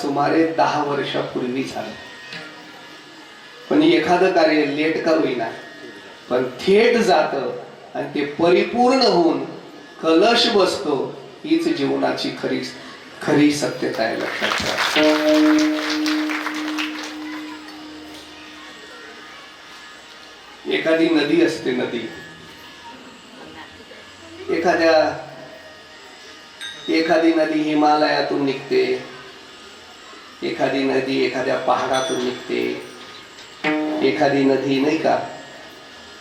सुमारे 10 वर्षापूर्वी झालं. पण एखादं कार्य लेट का होईना पण थेट जातं आणि ते परिपूर्ण होऊन कलश बसतो. हीच जीवनाची खरी सत्यता आहे, लक्षात ठेवा. एखादी नदी असते, नदी एखादी नदी हिमालयातून निघते, एखादी नदी एखाद्या पहाडातून निघते, एखादी नदी नाही का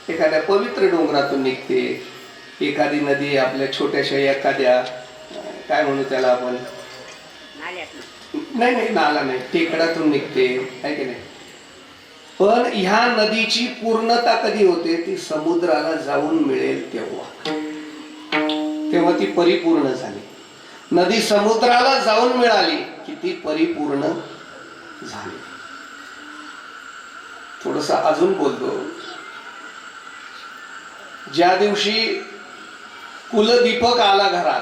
एखाद्या पवित्र डोंगरातून निघते, एखादी नदी आपल्या छोट्याशा एखाद्या काय म्हणू त्याला आपण, नाही नाला नाही, टेकडातून निघते, आहे की नाही. पण ह्या नदीची पूर्णता कधी होते? ती समुद्राला जाऊन मिळेल तेव्हा ती परिपूर्ण झाली. नदी समुद्राला जाऊन मिळाली की ती परिपूर्ण झाली. थोडस अजून बोलतो. ज्या दिवशी कुलदीपक आला घरात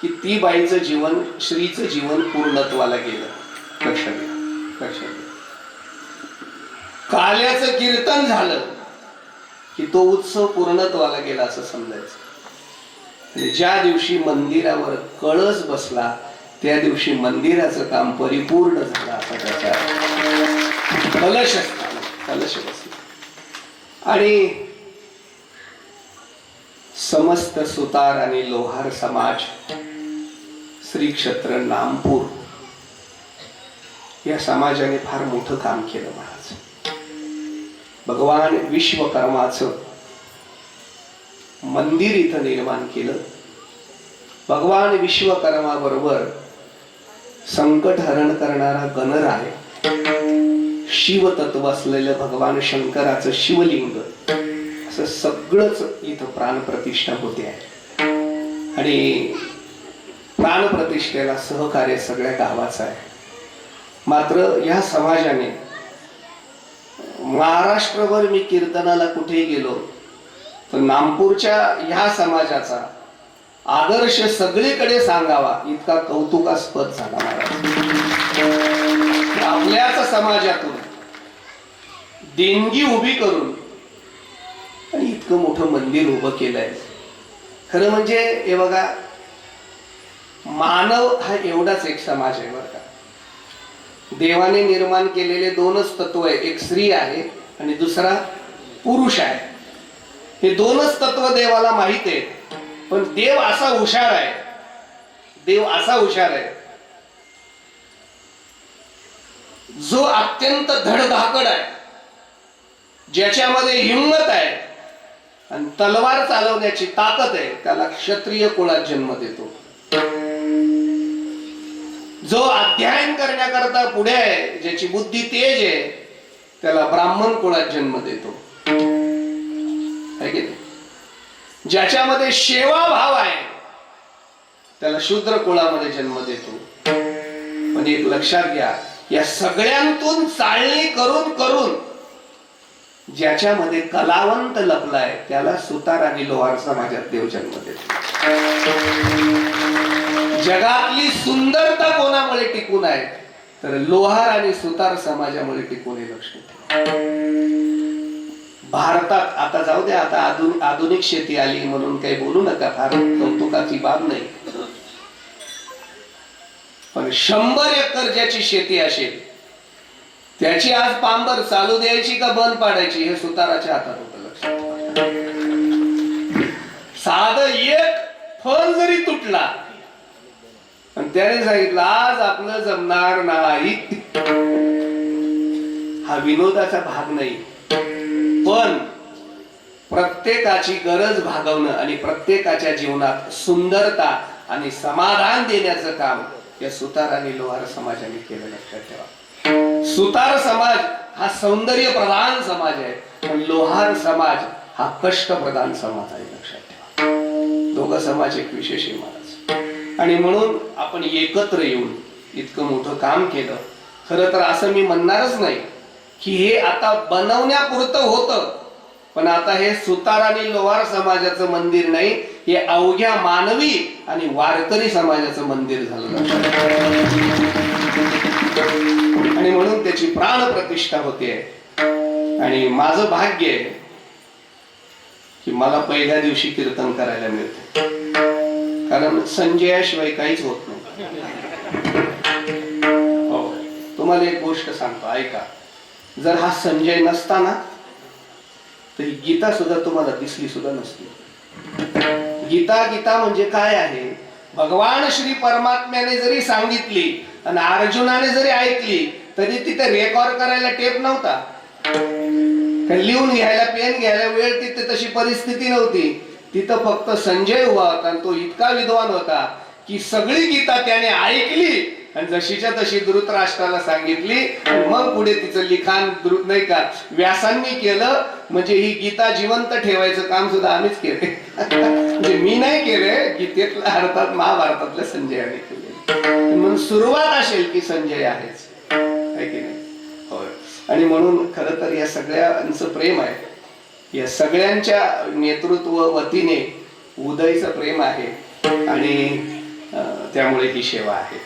की ती बाईचं जीवन, श्रीचं जीवन पूर्णत्वाला गेलं. लक्षात घ्या. काल्याचं कीर्तन झालं की तो उत्सव पूर्णत्वाला गेला असं समजायचं. आणि ज्या दिवशी मंदिरावर कळस बसला त्या दिवशी मंदिराचं काम परिपूर्ण झालं असं त्याचा कलश बसला. आणि समस्त सुतार आणि लोहार समाज, श्री क्षेत्र नामपूर या समाजाने फार मोठं काम केलं महाराज. भगवान विश्वकर्माचं मंदिर इथं निर्माण केलं. भगवान विश्वकर्मा बरोबर संकट हरण करणारा गणराय, शिव तत्व असलेलं भगवान शंकराचं शिवलिंग, असं सगळंच इथं प्राणप्रतिष्ठा होते आहे. आणि प्राणप्रतिष्ठेला सहकार्य सगळ्या गावाचं आहे. मात्र या समाजाने महाराष्ट्रभर मी कीर्तनाला कुठे गेलो तर नामपूरच्या ह्या समाजाचा आदर्श सगळीकडे सांगावा इतका कौतुकास्पद झाला महाराज. आपल्याच समाजातून देणगी उभी करून आणि इतकं मोठं मंदिर उभं केलंय. खरं म्हणजे हे बघा, मानव हा एवढाच एक समाज आहे बरं का. देवाने निर्माण केलेले दोनच तत्व आहे, एक स्त्री आहे आणि दुसरा पुरुष आहे. हे दोनच तत्व देवाला माहित आहे. पण देव असा हुशार आहे, जो अत्यंत धडधाकड आहे, ज्याच्यामध्ये हिंमत आहे आणि तलवार चालवण्याची ताकद आहे, त्याला क्षत्रिय कुळात जन्म देतो. जो अध्ययन करण्याकरता पुढे आहे, ज्याची बुद्धी तेज आहे, त्याला ब्राह्मण कुळात जन्म देतो. ज्याच्यामध्ये सेवा भाव आहे त्याला शूद्र कुळामध्ये जन्म देतो. पण एक लक्षात घ्या, या सगळ्यांतून चाळणी करून करून ज्याच्यामध्ये कलावंत लपलाय त्याला सुतार आणि लोहार समाजात देव जन्म देतो. जगातली सुंदरता कोणामुळे टिकून आहे तर लोहार आणि सुतार समाजामुळे टिकून आहे. लक्षात भारतात आता जाऊ द्या, आता आधुनिक शेती आली म्हणून काही बोलू नका, फार कौतुकाची बाब नाही. पण 100 एकर ज्याची शेती असेल त्याची आज पांबर चालू द्यायची का बंद पाडायची हे सुताराच्या हातात होतं. लक्षात साधं एक फळ जरी तुटला आणि त्याने सांगितलं आज आपलं जमणार नाही, हा विनोदाचा भाग नाही. पण प्रत्येकाची गरज भागवणं आणि प्रत्येकाच्या जीवनात सुंदरता आणि समाधान देण्याचं काम या सुतार आणि लोहार समाजाने केलं. लक्षात ठेवा, सुतार समाज हा सौंदर्य प्रधान समाज आहे, पण लोहार समाज हा कष्ट प्रधान समाज आहे. लक्षात ठेवा, दोघं समाज एक विशेष आहे महाराज. आणि म्हणून आपण एकत्र येऊन इतकं मोठं काम केलं. खरं तर असं मी म्हणणारच नाही की हे आता बनवण्यापुरतं होतं, पण आता हे सुतार आणि लोहार समाजाचं मंदिर नाही, हे अवघ्या मानवी आणि वारकरी समाजाचं मंदिर झालं. प्रतिष्ठा होते. आणि माझं भाग्य आहे की मला पहिल्या दिवशी कीर्तन करायला मिळते, कारण संजयाशिवाय काहीच होत नाही. हो, तुम्हाला एक गोष्ट सांगतो, ऐका. जर हा संजय नसता ना तर ही गीता सुद्धा तुम्हाला दिसली सुद्धा नसती. गीता गीता म्हणजे काय आहे? भगवान श्री परमात्म्याने जरी सांगितली आणि अर्जुनाने जरी ऐकली तरी तिथे रेकॉर्ड करायला टेप नव्हता, लिहून घ्यायला पेन घ्यायला वेळ, तिथे तशी परिस्थिती नव्हती. तिथं फक्त संजय उभा होता आणि तो इतका विद्वान होता की सगळी गीता त्याने ऐकली आणि जशीच्या तशी धृतराष्ट्राला सांगितली. मग पुढे तिचं लिखाण नाही का व्यासांनी केलं. म्हणजे ही गीता जिवंत ठेवायचं काम सुद्धा आम्हीच केले. म्हणजे मी नाही केले, गीतेतल्या अर्थात महाभारतातल्या संजयाने केले. म्हणून सुरुवात असेल की संजय आहेच, आहे की नाही? होय. आणि म्हणून खरं तर या सगळ्यांचं प्रेम आहे, या सगळ्यांच्या नेतृत्व वतीने उदयचं प्रेम आहे आणि त्यामुळे ही सेवा आहे.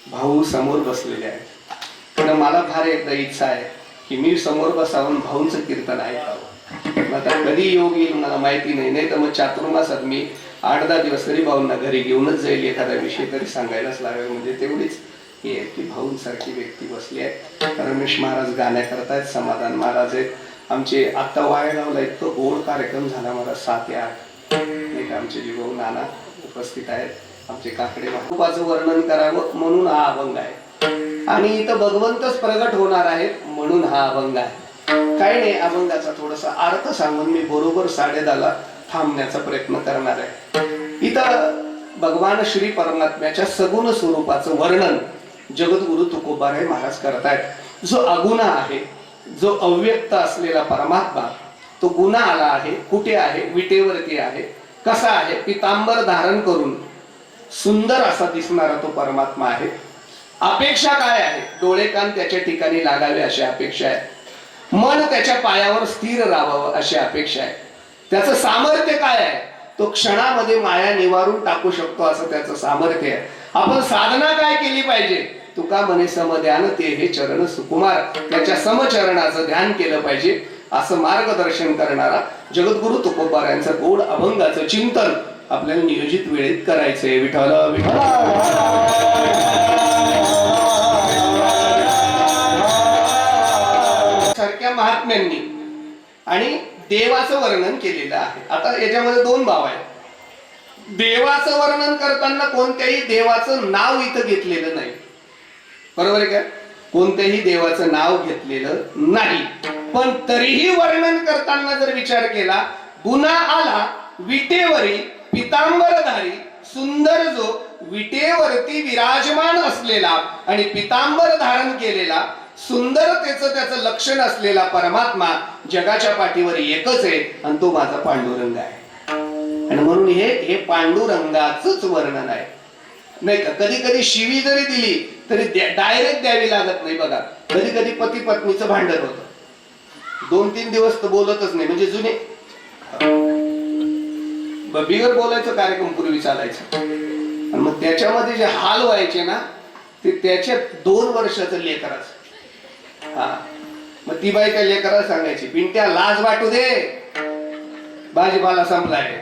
भाऊ समोर बसलेले आहेत, पण मला फार एकदा इच्छा आहे की मी समोर बसावून भाऊंचं कीर्तन ऐकावं. आता कधी योग येईल मला माहिती नाही, नाही तर मग चातुर्मासात मी 8-10 दिवस तरी भाऊंना घरी घेऊनच जाईल, एखादा विषय तरी सांगायलाच लागेल. म्हणजे तेवढीच हे की भाऊंसारखी व्यक्ती बसली आहे. रमेश महाराज गाण्या करतायत, समाधान महाराज आहेत आमचे. आता वायगावला इतकं गोड कार्यक्रम झाला मला 7 ते 8. एक आमचे जीवाऊ नाना उपस्थित आहेत, आमचे काकडे. रूपाचं वर्णन करावं म्हणून हा अभंग आहे आणि इथं भगवंतच प्रगट होणार आहेत म्हणून हा अभंग आहे. काही नाही, अभंगाचा थोडासा अर्थ सांगून मी बरोबर 10:30ला थांबण्याचा प्रयत्न करणार आहे. इथं भगवान श्री परमात्म्याच्या सगुण स्वरूपाचं वर्णन जगद्गुरु तुकोबाराय महाराज करतायत. जो अगुणा आहे, जो अव्यक्त असलेला परमात्मा, तो गुणा आला आहे. कुठे आहे? विटेवरती आहे. कसा आहे? पितांबर धारण करून सुंदर असा दिसणारा तो परमात्मा आहे. अपेक्षा काय आहे? डोळे कान त्याच्या ठिकाणी लागावे अशी अपेक्षा आहे. मन त्याच्या पायावर स्थिर राहावं अशी अपेक्षा आहे. त्याचं सामर्थ्य काय आहे? तो क्षणामध्ये माया निवारून टाकू शकतो असं त्याचं सामर्थ्य आहे. आपण साधना काय केली पाहिजे? तुका म्हणे समध्यान ते हे चरण सुकुमार, त्याच्या समचरणाचं ध्यान केलं पाहिजे असं मार्गदर्शन करणारा जगद्गुरु तुकोबारायांचं गोड अभंगाचं चिंतन आपल्याला नियोजित वेळेत करायचंय. विठ्ठल विठ्ठल सारख्या महात्म्यांनी आणि देवाचं वर्णन केलेलं आहे. आता याच्यामध्ये 2 भाव आहेत. देवाचं वर्णन करताना कोणत्याही देवाचं नाव इथं घेतलेलं नाही, बरोबर आहे का? कोणत्याही देवाचं नाव घेतलेलं नाही. पण तरीही वर्णन करताना जर विचार केला, गुणा आला विटेवरी पितांबरधारी, सुंदर जो विटेवरती विराजमान असलेला आणि पितांबर धारण केलेला, सुंदरतेचं त्याचं लक्षण असलेला परमात्मा जगाच्या पाठीवर एकच आहे आणि तो माझा पांडुरंग आहे. आणि म्हणून हे पांडुरंगाचंच वर्णन आहे, नाही का? कधी कधी शिवी जरी दिली तरी डायरेक्ट द्यावी लागत नाही. बघा, कधी कधी पती पत्नीचं भांडण होतं, 2-3 दिवस तर बोलतच नाही. म्हणजे जुने बिगर बोलायचं कार्यक्रम पूर्वी चालायचं. आणि मग त्याच्यामध्ये जे हाल व्हायचे ना, ते त्याच्या 2 वर्षाचं लेकराचं. हा, मग ती बाई त्या लेकराला सांगायची, पिंट्या लाज वाटू दे, भाजीपाला संपलाय.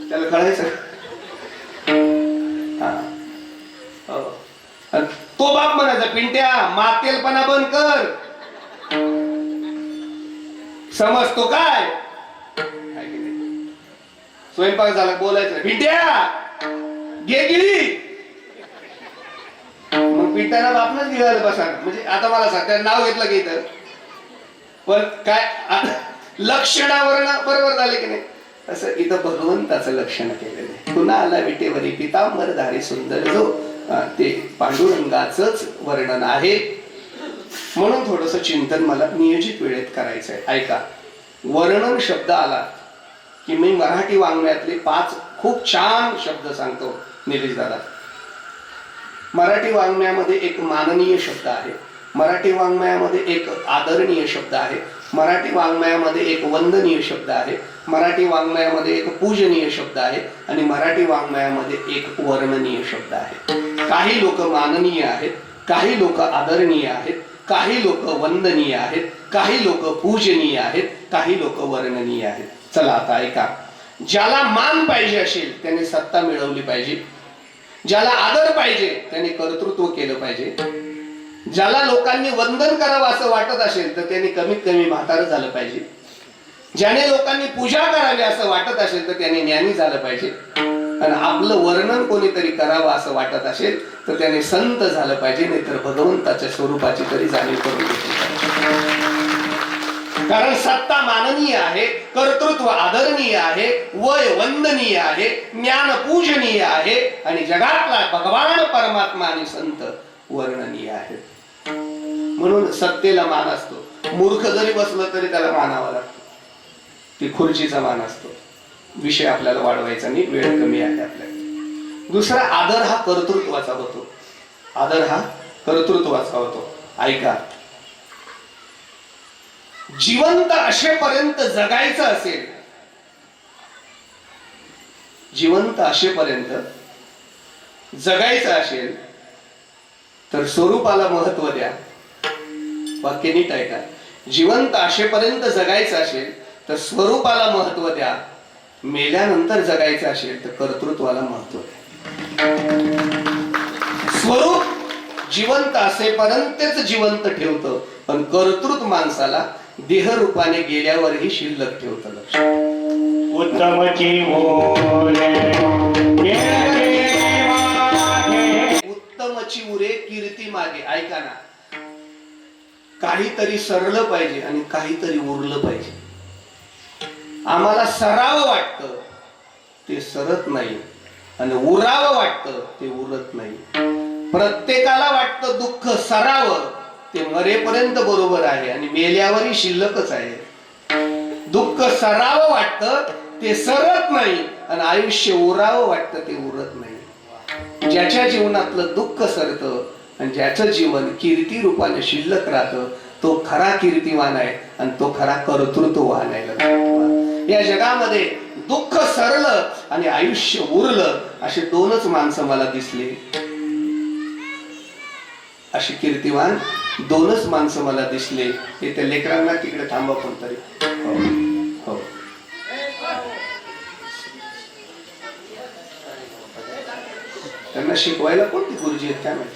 त्याला कळायचं. तो बाप म्हणायचा, पिंट्या मातेलपणा बंद कर, समजतो काय? स्वयंपाक झाला, बोलायचं, पिंट्या घे गिळी. मग पिंट्याला बापनच गिळायला बसा. म्हणजे आता मला सध्या नाव घेतलं की इथं, पण काय लक्षणावर बरोबर झाले की नाही? असं इथं भगवंताचं लक्षण केलेलं आहे. पुन्हा आला विटेवरी पितांबरधारी सुंदर जो, ते पांडुरंगाचंच वर्णन आहे. म्हणून थोडस चिंतन मला नियोजित वेळेत करायचंय. ऐका, वर्णन शब्द आला की मी मराठी वाङ्मयातले 5 खूप छान शब्द सांगतो निलेश दादा. मराठी वाङ्मयामध्ये एक माननीय शब्द आहे, मराठी वाङ्मयामध्ये एक आदरणीय शब्द आहे, मराठी वाङ्मयामध्ये एक वंदनीय शब्द आहे, मराठी वाङ्मयामध्ये एक पूजनीय शब्द आहे आणि मराठी वाङ्मयामध्ये एक वर्णनीय शब्द आहे. काही लोक माननीय आहेत, काही लोक आदरणीय आहेत, काही लोक वंदनीय आहेत, काही लोक पूजनीय आहेत, काही लोक वर्णनीय आहेत. चला आता ऐका. ज्याला मान पाहिजे असेल त्याने सत्ता मिळवली पाहिजे, ज्याला आदर पाहिजे त्याने कर्तृत्व केलं पाहिजे, ज्याला लोकांनी वंदन करावं असं वाटत असेल तर त्याने कमीत कमी म्हातारं झालं पाहिजे, ज्याने लोकांनी पूजा करावी असं वाटत असेल तर त्याने ज्ञानी झालं पाहिजे, आणि आपलं वर्णन कोणीतरी करावं असं वाटत असेल तर त्याने संत झालं पाहिजे, नाहीतर भगवंताच्या स्वरूपाची तरी जाणीव करून घेतली पाहिजे. कारण सत्ता माननीय आहे, कर्तृत्व आदरणीय आहे, वय वंदनीय आहे, ज्ञान पूजनीय आहे, आणि जगातला भगवान परमात्मा आणि संत वर्णनीय आहे. म्हणून सत्तेला मान असतो. मूर्ख जरी बसलं तरी त्याला मानावा लागतो. ती खुर्चीचा मान असतो. विषय आपल्याला वाढवायचा नाही, वेळ कमी आहे आपल्याला. दुसरा, आदर हा कर्तृत्वाचा होतो. आदर हा कर्तृत्वाचा होतो. ऐका, जिवंत असेपर्यंत जगायचं असेल, जिवंत असेपर्यंत जगायचं असेल तर स्वरूपाला महत्व द्या. वाक्य नीट ऐका. जिवंत असेपर्यंत जगायचं असेल तर स्वरूपाला महत्व द्या. मेल्यानंतर जगायचं असेल तर कर्तृत्वाला महत्व द्या. स्वरूप जिवंत असेपर्यंतच जिवंत ठेवतं, पण कर्तृत्व माणसाला देह रूपाने गेल्यावरही शिल्लक ठेवतं. लक्ष. उत्तमची उरे कीर्ती मागे. ऐका ना, काहीतरी सरलं पाहिजे आणि काहीतरी उरलं पाहिजे. आम्हाला सरावं वाटतं ते सरत नाही, आणि उरावं वाटतं ते उरत नाही. प्रत्येकाला वाटतं दुःख सरावं ते मरेपर्यंत बरोबर आहे, आणि मेल्यावरही शिल्लकच आहे. दुःख सरावं वाटतं ते सरत नाही, आणि आयुष्य उरावं वाटतं ते उरत नाही. ज्याच्या जीवनातलं दुःख सरतं आणि ज्याचं जीवन कीर्ती रूपाने शिल्लक राहतं तो खरा कीर्तिवान आहे, आणि तो खरा कर्तृत्ववान आहे. या जगामध्ये दुःख सरलं आणि आयुष्य उरलं असे दोनच माणसं मला दिसले. अशी कीर्तिवान दोनच माणसं मला दिसले. हे त्या लेकरांना तिकडे थांबा कोणतरी. हो, त्यांना शिकवायला कोणती गुरुजी आहेत काय माहिती.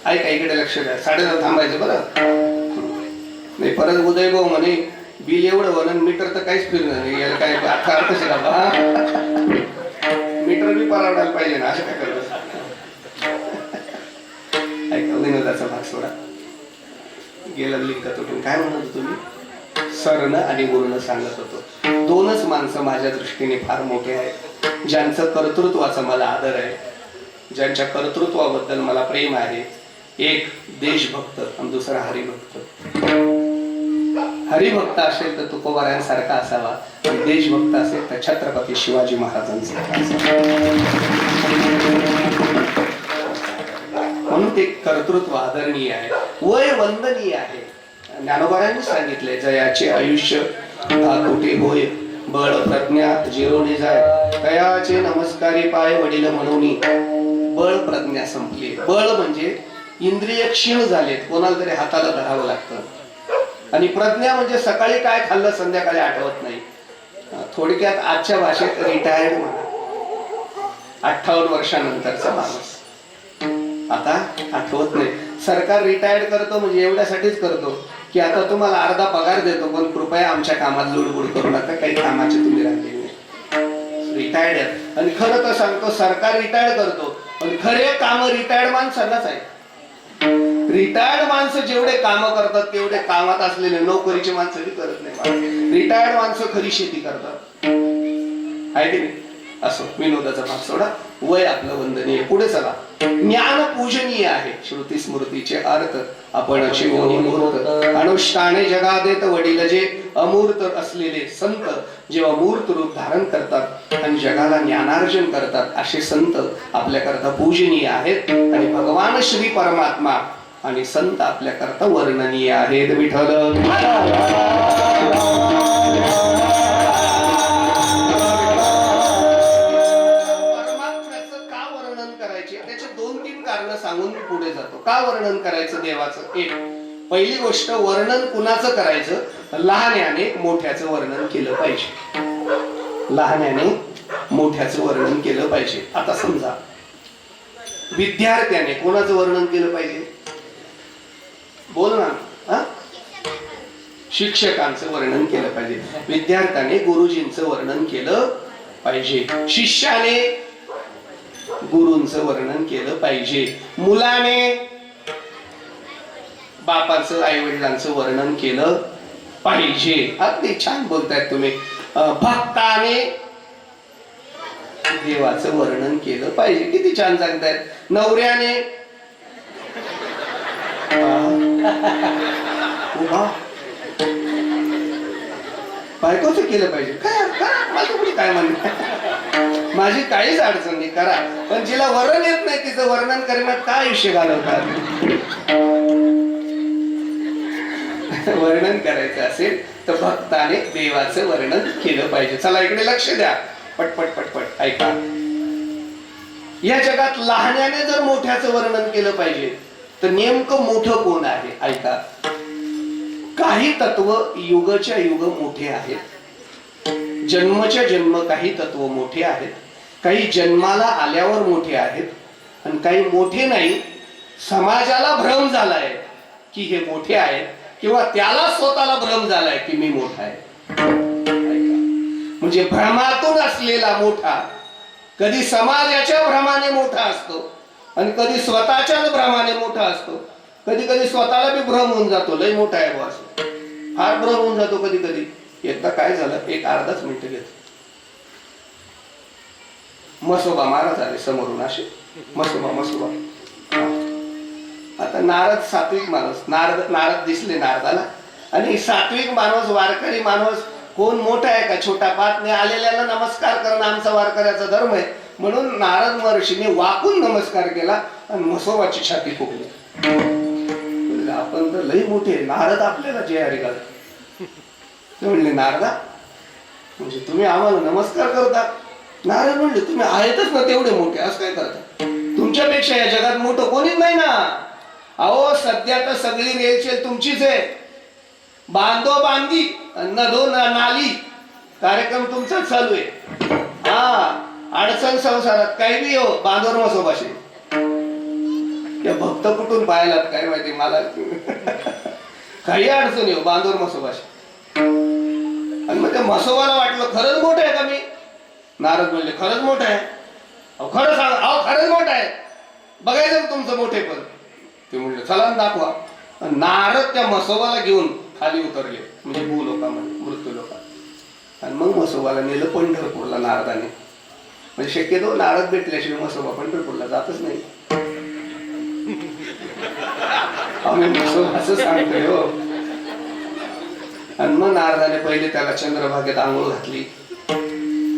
ऐका, इकडे लक्ष द्या. 9:30 थांबायचं बरं. नाही परत उदय भाऊ म्हणे बिल एवढं म्हणून मीटर तर काहीच फिरणार नाही. याला काय अर्थ मीटर बी परवडायला पाहिजे ना, असं काय करत. ऐका, विनोदाचा भाग सोडा. गेला लिंक तुटून. काय म्हणत होतो तुम्ही? सरण आणि उरण सांगत होतो. दोनच माणसं माझ्या दृष्टीने फार मोठे आहेत, ज्यांचं कर्तृत्वाचा मला आदर आहे, ज्यांच्या कर्तृत्वाबद्दल मला प्रेम आहे. एक देशभक्त आणि दुसरा हरिभक्त. हरिभक्त असेल तर तुकोबारायांसारखा असावा, आणि देशभक्त असेल तर छत्रपती शिवाजी महाराजांसारखा असावा. म्हणून ते कर्तृत्व आदरणीय आहे, वय वंदनीय आहे. ज्ञानोबारांनी सांगितले, जयाचे आयुष्य 10 कोटी होय, बळ प्रज्ञा जिरोणी जाय, तयाचे नमस्कारी पाय वडील म्हणून. बळ प्रज्ञा संपली. बळ म्हणजे इंद्रिय क्षीण झालेत, कोणाला तरी हाताला धरावं लागतं. आणि प्रज्ञा म्हणजे सकाळी काय खाल्लं संध्याकाळी आठवत नाही. थोडक्यात आजच्या भाषेत रिटायर्ड म्हणा. 58 वर्षानंतरचा माणूस आता आठवत नाही. सरकार रिटायर्ड करतो म्हणजे एवढ्यासाठीच करतो की आता तुम्हाला अर्धा पगार देतो, पण कृपया आमच्या कामात लुडबुड करू नका, काही कामाचे तुम्ही राहिलेले नाही. रिटायर्ड. आणि खरं तर सांगतो, सरकार रिटायर्ड करतो पण खरे काम रिटायर्ड माणसांनाच आहे. रिटायर्ड माणसं जेवढे काम करतात तेवढे कामात असलेले नोकरीचे माणसं बी करत नाही. रिटायर्ड माणसं खरी शेती करतात, आहे की नाही. असो, विनोदाचा भाग सोडा. वय आपलं वंदनीय. पुढे चला. ज्ञान पूजनीय आहे. श्रुती स्मृतीचे अर्थ आपण मुहूर्त अनुष्ठाने जगा देत वडील जे अमूर्त असलेले संत जेव्हा मूर्त रूप धारण करतात आणि जगाला ज्ञानार्जन करतात, असे संत आपल्याकरता पूजनीय आहेत. आणि भगवान श्री परमात्मा आणि संत आपल्याकरता वर्णनीय आहेत. विठ्ठल पुढे जातो. का वर्णन करायचं देवाचं? एक पहिली गोष्ट, वर्णन कुणाचं करायचं? लहान्याने मोठ्याचं वर्णन केलं पाहिजे. लहान्याने मोठ्याचं वर्णन केलं पाहिजे. आता समजा विद्यार्थ्याने कोणाचं वर्णन केलं पाहिजे? बोल ना. हा, शिक्षकांचं वर्णन केलं पाहिजे. विद्यार्थ्याने गुरुजींचं वर्णन केलं पाहिजे. शिष्याने गुरूंचं वर्णन केलं पाहिजे. मुलाने बापाचं, आई वडिलांचं वर्णन केलं पाहिजे. अगदी छान बोलतायत तुम्ही. भक्ताने देवाचं वर्णन केलं पाहिजे. किती छान सांगतायत. नवऱ्याने बायकोचं केलं पाहिजे. काय काय म्हणणं, माझी काहीच अडचण नाही, करा. पण जिला वर्णन येत नाही तिचं वर्णन करण्यात काय आयुष्य घालवतात? वर्णन करायचं असेल तर भक्ताने देवाचं वर्णन केलं पाहिजे. चला इकडे लक्ष द्या. पटपट पटपट ऐका. या जगात लहान्याने जर मोठ्याचं वर्णन केलं पाहिजे तर नेमकं मोठं कोण आहे? ऐका. काही तत्व युगच्या युग मोठे आहेत. जन्मच्या जन्म काही तत्व मोठे आहेत. काही जन्माला आल्यावर मोठे आहेत. आणि काही मोठे नाही, समाजाला भ्रम झालाय की हे मोठे आहेत, किंवा त्याला स्वतःला भ्रम झालाय की मी मोठा आहे. म्हणजे भ्रमातून असलेला मोठा कधी समाजाच्या भ्रमाने मोठा असतो आणि कधी स्वतःच्याच भ्रमाने मोठा असतो. कधी कधी स्वतःला बी भ्रम होऊन जातो, लय मोठा आहे बॉस, फार भ्रम होऊन जातो कधी कधी. एकदा काय झालं, एक अर्धाच मिनिट घेत, मसोबा महाराज आले समोरून असे. मसोबा आता नारद सात्विक माणूस, नारद दिसले नारदाला. आणि सात्विक माणूस, वारकरी माणूस, कोण मोठा आहे का छोटा? पाहत आलेल्याला नमस्कार करणं आमचा वारकऱ्याचा धर्म आहे. म्हणून नारद महर्षीने वाकून नमस्कार केला आणि मसोबाची छाती फुगली. आपण तर लई मोठे. नारद आपल्याला जय हरी घाल. म्हणले नारदा, म्हणजे तुम्ही आम्हाला नमस्कार करता? नारद म्हणले तुम्ही आहेतच ना तेवढे मोठे, असं काय करता? तुमच्यापेक्षा या जगात मोठं कोणीच नाही ना. अहो सध्या तर सगळी रेलचेल तुमचीच आहे. बांधो बांधी नदो नाली कार्यक्रम तुमचाच चालू आहे. हा, अडचण संसारात काही बी हो, बांधोर मसोबाशी. त्या भक्त कुठून पाहिलात काय माहिती मला. काही अडचण येऊ, बांधोर मसोबाशी. आणि मग त्या मसोबाला वाटलं खरंच मोठं आहे का मी? नारद म्हणले खरंच मोठं आहे. अहो खरं सांगा. अहो खरंच मोठं आहे, बघायचं तुमचं मोठे पण. ते म्हणले चला दाखवा. नारद त्या मसोबाला घेऊन खाली उतरले, म्हणजे भूलोकामध्ये, मृत्यू लोकात. आणि मग मसोबाला नेलं पंढरपूरला नारदाने. म्हणजे शक्यतो नारद भेटल्याशिवाय मसोबा पंढरपूरला जातच नाही. आम्ही मसोबा असं सांगतोय हो. आणि मग नारदाने पहिले त्याला चंद्रभागेत आंघोळ घातली,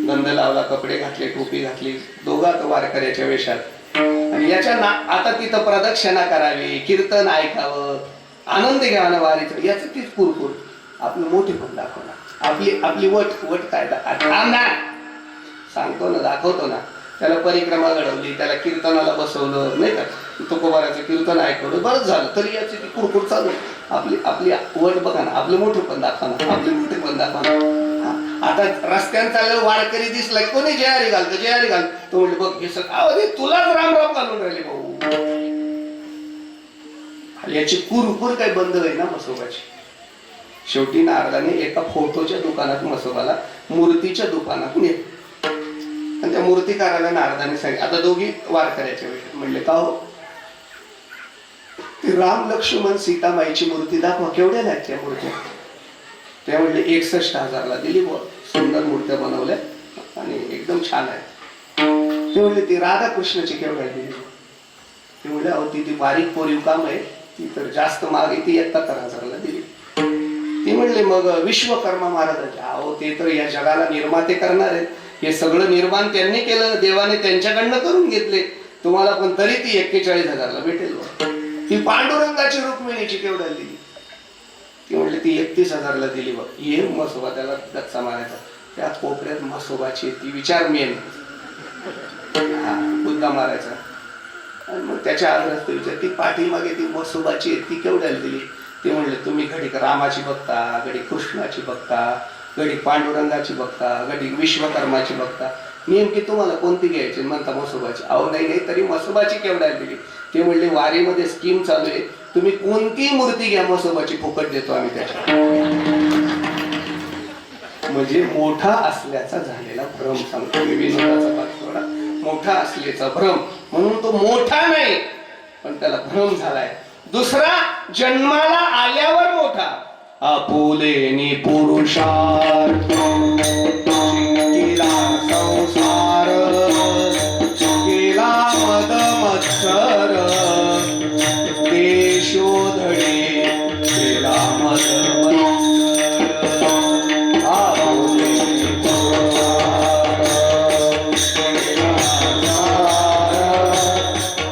गंध लावला, कपडे घातले, टोपी घातली, दोघात वारकऱ्याच्या वेशात. आणि याच्या आता तिथं प्रदक्षिणा करावी, कीर्तन ऐकावं, आनंद घ्यावा वारीचं, याच तीच कुरकुर. आपलं मोठे पण दाखवणार, आपली वट काय सांगतो ना, दाखवतो ना. त्याला परिक्रमा घडवली, त्याला कीर्तनाला बसवलं, नाही का, तुकोबाराचं कीर्तन ऐकवलं, बरंच झालं. तरी याची ती कुरकुर चालू. आपली वट बघा ना, आपलं मोठे पण दाखवा ना, आपले मोठे पण दाखवा ना. आता रस्त्यानं चाललं, वारकरी दिसलाय, कोणी जयारी घालतो, जयारी घाल. तो म्हणजे बघ हे सगळं तुलाच राम राम घालून राहिले भाऊ. याची कुरकुर काही बंद होईल ना मसोबाची. शेवटी नारदाने एका फोटोच्या दुकानात मसोबाला मूर्तीच्या दुकानात नेलं. आणि त्या मूर्तिकाराला नारदाने सांगितलं, आता दोघी वारकऱ्याच्या वेळी म्हणले का हो, ती राम लक्ष्मण सीतामाईची मूर्ती दाखवा, केवढ्या आहेत त्या मूर्त्या? त्या म्हणले 61,000ला दिली बुवा. सुंदर मूर्त्या बनवल्या आणि एकदम छान आहे. ते म्हणले ती राधा कृष्णाची केवढ्या दिली? ते म्हणले अहो ती बारीक पोरीव काम आहे, ती तर जास्त महाग, ती 71,000ला दिली. ते म्हणले मग विश्वकर्मा महाराजांचे, अहो ते तर या जगाला निर्माते करणार आहेत, हे सगळं निर्माण त्यांनी केलं, देवाने त्यांच्याकडनं करून घेतले. तुम्हाला पण तरी ती 41,000ला भेटेल. ती पांडुरंगाची रुक्मिणीची केवढ्या दिली? ती म्हणली ती 31,000ला दिली. बघ ये मसोबा त्याला दच्चा मारायचा. त्या कोपऱ्यात मसोबाची ती विचार मेन बुद्धा मारायचा. आणि मग त्याच्या आग्रह विचार ती पाठीमागे ती म्हसोबाची ती केवढ्याला दिली? ते म्हणले तुम्ही घडी रामाची बघता, घडी कृष्णाची बघता, घडी पांडुरंगाची बघता, घडी विश्वकर्माची बघता, नेमकी तुम्हाला कोणती घ्यायची? म्हणता म्हसोबाची. अहो नाही नाही, तरी म्हसोबाची केवढ्याला दिली? ते म्हणले वारीमध्ये स्कीम चालू आहे, तुम्ही कोणती मूर्ती घ्या म्हसोबाची फुकट देतो आम्ही त्याच्या. म्हणजे मोठा असल्याचा झालेला भ्रम सांगतो मी, विनोदाचा भाग थोडा मोठा असल्याचा भ्रम, म्हणून तो मोठा नाही पण त्याला भ्रम झालाय. दुसरा, जन्माला आल्यावर मोठा. आपुलेनी पुरुषार्थ केला संसार, केला मद मत्सर, देशोधडे केला मद मत्सर. आपुलेनी पुरुषार्थ केला संसार, केला मद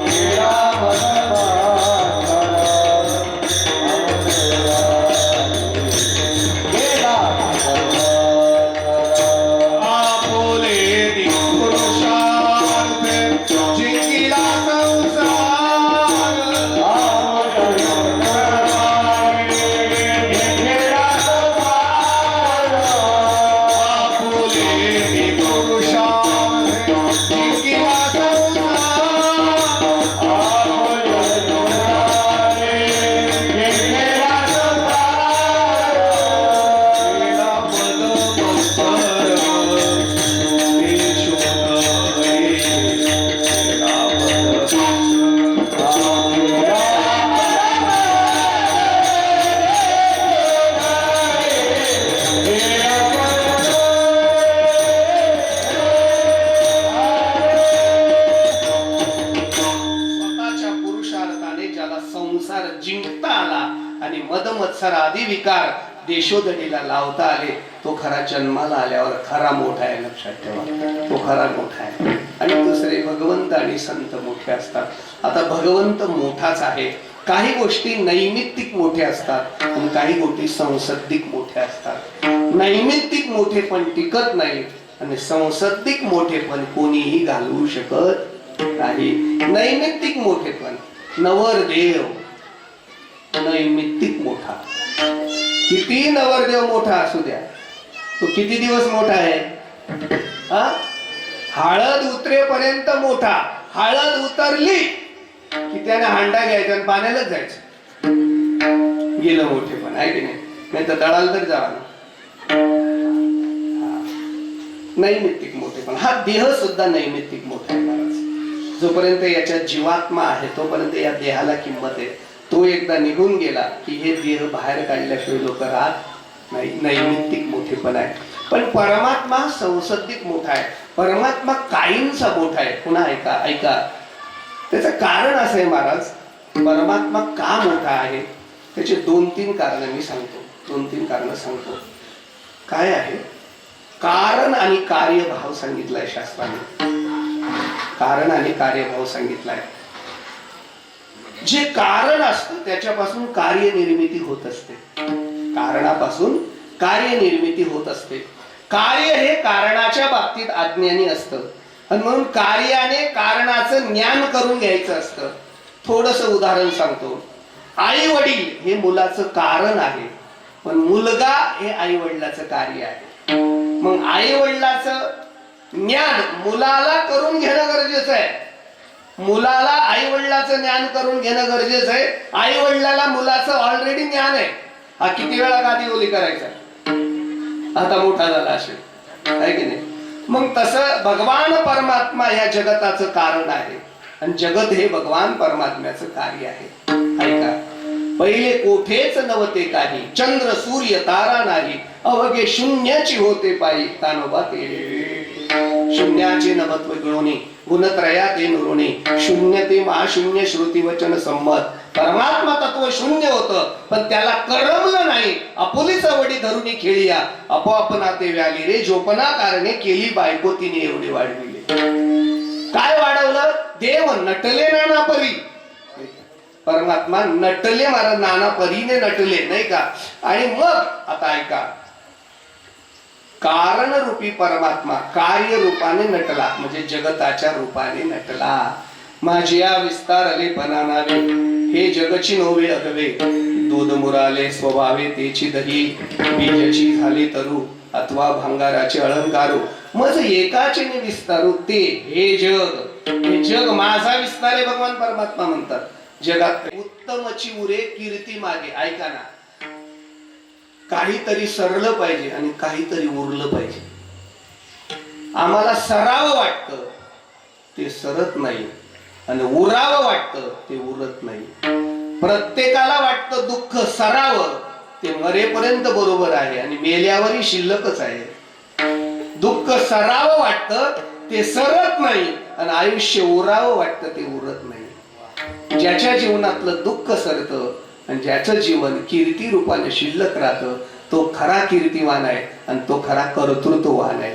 आदी विकार देशोधडीला लावता आले, तो खरा जन्माला आल्यावर खरा मोठा आहे. लक्षात ठेवा, तो खरा मोठा आहे. आणि दुसरे, भगवंत आणि संत मोठे असतात. आता भगवंत मोठाच आहे. काही गोष्टी नैमित्तिक मोठे असतात आणि काही गोष्टी संसद्धिक मोठे असतात. नैमित्तिक मोठे पण टिकत नाही आणि संसद्धिक मोठे पण कोणीही घालवू शकत नाही. नैमित्तिक मोठे पण, नवरदेव नैमित्तिक मोठा, किती नवरदेव मोठा असू द्या, तो किती दिवस मोठा आहे? हळद उतरेपर्यंत मोठा. हळद उतरली की त्याने हांडा घ्यायचा आणि पाण्यालाच जायचं. गेलं मोठे पण, आहे की नाही तर दळाल तर जावा. नैमित्तिक मोठे पण, हा देह सुद्धा नैमित्तिक मोठा आहे महाराज. जोपर्यंत याच्यात जीवात्मा आहे तोपर्यंत या देहाला किंमत आहे. तो एकदा निघून गेला की हे देह बाहेर काढल्याशिवाय लोक राहत नाही. नैमित्तिक मोठेपण आहे. पण परमात्मा संसद्धिक मोठा आहे. परमात्मा काहींचा मोठा आहे. पुन्हा ऐका ऐका, त्याचं कारण असं आहे महाराज, परमात्मा का मोठा आहे त्याचे 2-3 कारण मी सांगतो. 2-3 कारण सांगतो. काय आहे? कारण आणि कार्यभाव सांगितलाय शास्त्राने. कारण आणि कार्यभाव कार्य जे कारण असतं त्याच्यापासून कार्य निर्मिती होत असते. कारणापासून कार्य निर्मिती होत असते. कार्य हे कारणाच्या बाबतीत अज्ञानी असतं आणि म्हणून कार्याने कारणाचं ज्ञान करून घ्यायचं असतं. थोडस उदाहरण सांगतो. आई वडील हे मुलाचं कारण आहे, पण मुलगा हे आई वडिलाचं कार्य आहे. मग आई वडिलाचं ज्ञान मुलाला करून घेणं गरजेचं आहे. मुलाला आई वडिलाचं ज्ञान करून घेणं गरजेचं आहे. आई वडिलाला मुलाचं ऑलरेडी ज्ञान आहे. हा किती वेळा गादी ओली करायचा, आता मोठा झाला असेल, आहे की नाही? मग तसं भगवान परमात्मा या जगताचं कारण आहे आणि जगत हे भगवान परमात्म्याचं कार्य आहे. ऐका, पहिले कोठेच नव्हते काही, चंद्र सूर्य तारा नाही, अवघे शून्याची होते पायी, तानोबा तेरे शून्याचे नभत्व गुणोनी, गुणत्रयात नुरुणी, शून्य ते महाशून्य श्रुती वचन संमत. परमात्मा तत्व शून्य होतं पण त्याला करमलं नाही. आपुली चवडी धरुनी खेळिया, आपोआपना ते व्याली रे, जोपना कारणे केली बायको तिने एवढी वाढविले. काय वाढवलं? देव नटले नाना परी. परमात्मा नटले, महाराज नाना परीने नटले, नाही का? आणि मग आता ऐका, कारण रूपी परमात्मा कार्य रूपाने नटला, म्हणजे जगताच्या रूपाने नटला. माझिया विस्तारले पणानावे, हे जगची नोवे अगवे, दूध मुराले स्वभावे तेची दही, बीजाची झाली तरू अथवा भांगाराचे अलंकारू, मज एकाचे विस्तारू ते हे जग माझा विस्तार आहे. भगवान परमात्मा म्हणतात जगात उत्तमची उरे कीर्ती मागे. ऐका ना, काहीतरी सरलं पाहिजे आणि काहीतरी उरलं पाहिजे. आम्हाला सरावं वाटतं ते सरत नाही आणि उरावं वाटतं ते उरत नाही. प्रत्येकाला वाटतं दुःख सरावं ते मरेपर्यंत बरोबर आहे आणि मेल्यावरही शिल्लकच आहे. दुःख सरावं वाटतं ते सरत नाही आणि आयुष्य उरावं वाटतं ते उरत नाही. ज्याच्या जीवनातलं दुःख सरतं आणि ज्याचं जीवन कीर्ती रूपाने शिल्लक राहतं तो खरा कीर्तिवान आहे आणि तो खरा कर्तृत्ववान आहे.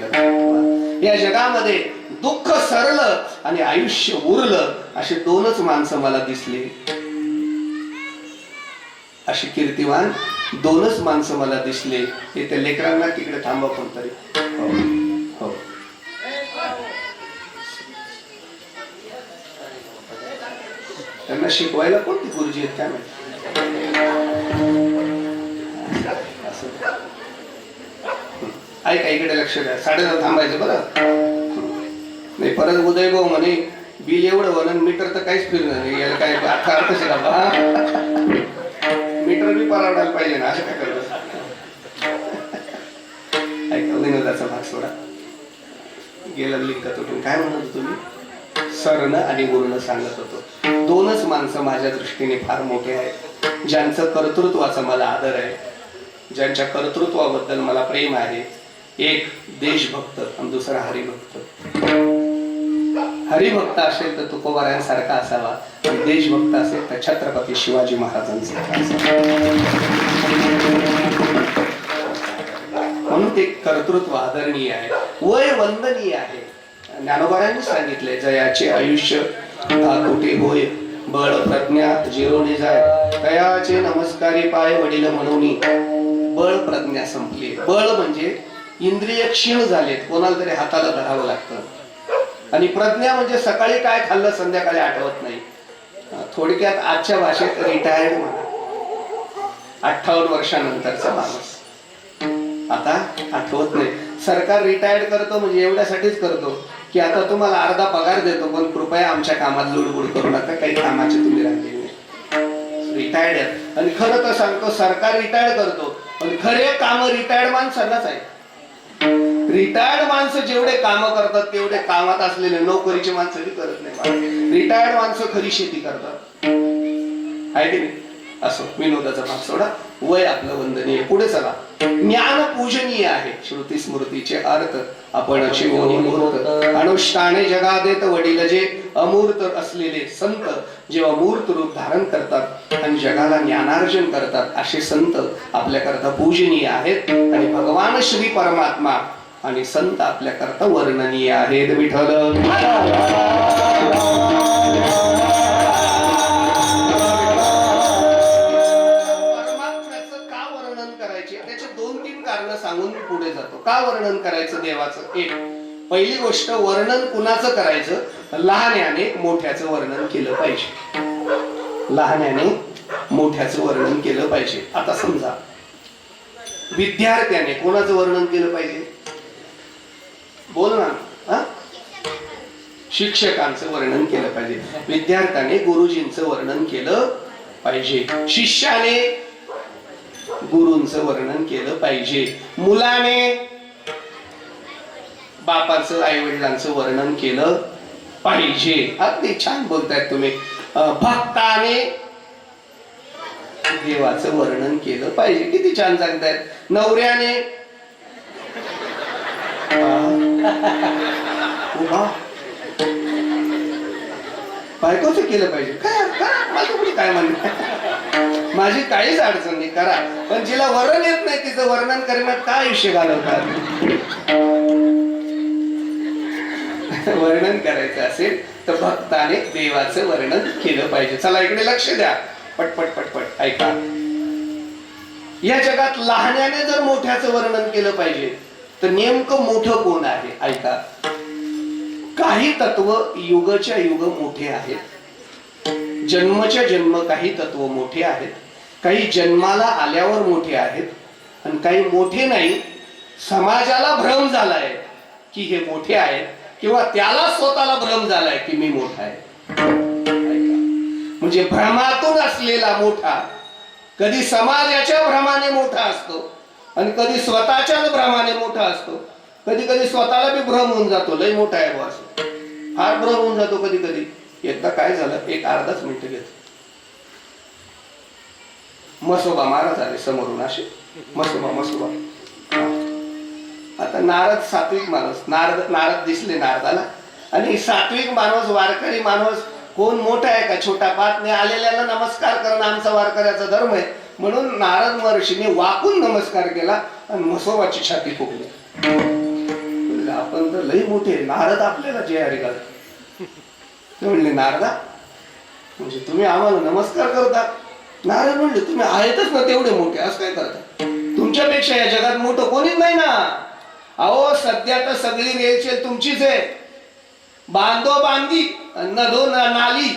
या जगामध्ये दुःख सरलं आणि आयुष्य उरलं असे दोनच माणसं मला दिसले. अशी कीर्तिवान दोनच माणसं मला दिसले. ते त्या लेकरांना तिकडे थांबा कोणतरी. हो, त्यांना शिकवायला कोणती गुरुजी आहेत काय माहिती. ऐका, इकडे लक्ष द्या. 9:30 थांबायचं बरं. नाही परत उदय भाऊ म्हणे बिल एवढं होणं मीटर तर काहीच फिरणार नाही. याला काय अर्थ मीटर बी परवडायला पाहिजे ना. असं काय करत. ऐका, विनोदाचा भाग सोडा. गेला लिंक तुटून काय म्हणत होतो तुम्ही. सरणं आणि उरणं सांगत होतो. दोनच माणसं माझ्या दृष्टीने फार मोठे आहेत, ज्यांचं कर्तृत्वाचा मला आदर आहे, ज्यांच्या कर्तृत्वाबद्दल मला प्रेम आहे. एक देशभक्त आणि दुसरा हरिभक्त. हरिभक्त असेल तर तुकोबारायांसारखा असावा आणि देशभक्त असेल तर छत्रपती शिवाजी महाराजांसारखा असावा. म्हणून ते कर्तृत्व आदरणीय आहे, वय वंदनीय आहे. ज्ञानोबारांनी सांगितले जयाचे आयुष्य कुठे होय, बळ प्रज्ञा जिरोने जाय, तयाचे नमस्कारी पाय वडील म्हणून. बळ प्रज्ञा संपली. बळ म्हणजे इंद्रिय क्षीण झालेत, कोणाला तरी हाताला धरावं लागतं. आणि प्रज्ञा म्हणजे सकाळी काय खाल्लं संध्याकाळी आठवत नाही. थोडक्यात आजच्या भाषेत रिटायर्ड म्हणा. 58 वर्षानंतरचा माणूस आता आठवत नाही. सरकार रिटायर्ड करतो म्हणजे एवढ्यासाठीच करतो की आता तुम्हाला अर्धा पगार देतो पण कृपया आमच्या कामात लुडबुड करू नका, काही कामाचे तुम्ही राहिलेले नाही. रिटायर्ड. आणि खरं तर सांगतो सरकार रिटायर्ड करतो पण खरे काम रिटायर्ड माणसांनाच आहे. रिटायर्ड माणसं जेवढे काम करतात तेवढे कामात असलेले नोकरीचे माणसं बी करत नाही. रिटायर्ड माणसं खरी शेती करतात, आहे की नाही. असो, विनोदाचा भाग सोडा. वय आपलं वंदनीय. पुढे चला. ज्ञान पूजनीय आहे. श्रुती स्मृतीचे अर्थ आपण अनुष्ठाने जगा देत वडील जे अमूर्त असलेले संत जेव्हा मूर्त रूप धारण करतात आणि जगाला ज्ञानार्जन करतात असे संत आपल्याकरता पूजनीय आहेत. आणि भगवान श्री परमात्मा आणि संत आपल्याकरता वर्णनीय आहेत. विठ्ठल सांगून मी पुढे जातो. का वर्णन करायचं देवाचं. एक पहिली गोष्ट, वर्णन कुणाचं करायचं. लहान्याने मोठ्याचं वर्णन केलं पाहिजे. लहान्याने मोठ्याचं वर्णन केलं पाहिजे. आता समजा विद्यार्थ्याने कोणाचं वर्णन केलं पाहिजे. बोल ना. शिक्षकांचं वर्णन केलं पाहिजे. विद्यार्थ्याने गुरुजींचं वर्णन केलं पाहिजे. शिष्याने गुरूंचं वर्णन केलं पाहिजे. मुलाने बापाचं आई वडिलांचं वर्णन केलं पाहिजे. अगदी छान बोलतायत तुम्ही. भक्ताने देवाचं वर्णन केलं पाहिजे. किती छान सांगतायत. नवऱ्याने बायकोचं केलं पाहिजे. काय म्हणणं, माझी काहीच अडचण नाही, करा. पण जिला वर्णन येत नाही तिचं वर्णन करण्यात काय आयुष्य घालवतात. वर्णन करायचं असेल तर भक्ताने देवाचं वर्णन केलं पाहिजे. चला इकडे लक्ष द्या. पटपट पटपट ऐका. या जगात लहान्याने जर मोठ्याचं वर्णन केलं पाहिजे तर नेमकं मोठं कोण आहे. ऐका. काही तत्व युगच्या युग मोठे आहेत, जन्मच्या जन्म काही तत्व मोठे आहेत, काही जन्माला आल्यावर मोठे आहेत, आणि काही मोठे नाही. समाजाला भ्रम झालाय की हे मोठे आहेत, किंवा त्याला स्वतःला भ्रम झालाय की मी मोठा आहे. म्हणजे भ्रमातून असलेला मोठा कधी समाजाच्या भ्रमाने मोठा असतो, आणि कधी स्वतःच्याच भ्रमाने मोठा असतो. कधी कधी स्वतःला बी भ्रम होऊन जातो, लय मोठा आहे बॉस, फार भ्रम होऊन जातो कधी कधी. एकदा काय झालं, एक अर्धाच मिनिट घेत, मसोबा महाराज आले समोरून असे, मसोबा. आता नारद सात्विक माणूस, नारद दिसले नारदाला, आणि सात्विक माणूस, वारकरी माणूस, कोण मोठा आहे का छोटा, पाहत आलेल्याला नमस्कार करणं आमचा वारकऱ्याचा धर्म आहे. म्हणून नारद महर्षीने वाकून नमस्कार केला आणि मसोबाची छाती फुकली. आपण तर लई मोठे, नारद आपल्याला जय हरी घाल. ते म्हणले नारदा, म्हणजे तुम्ही आम्हाला नमस्कार करता? नारद म्हणले तुम्ही आहेतच ना तेवढे मोठे, असं काय करता? तुमच्यापेक्षा या जगात मोठं कोणीच नाही ना. अहो सध्या तर सगळी रेलचेल तुमचीच आहे, बांधो बांधी नदो नाली,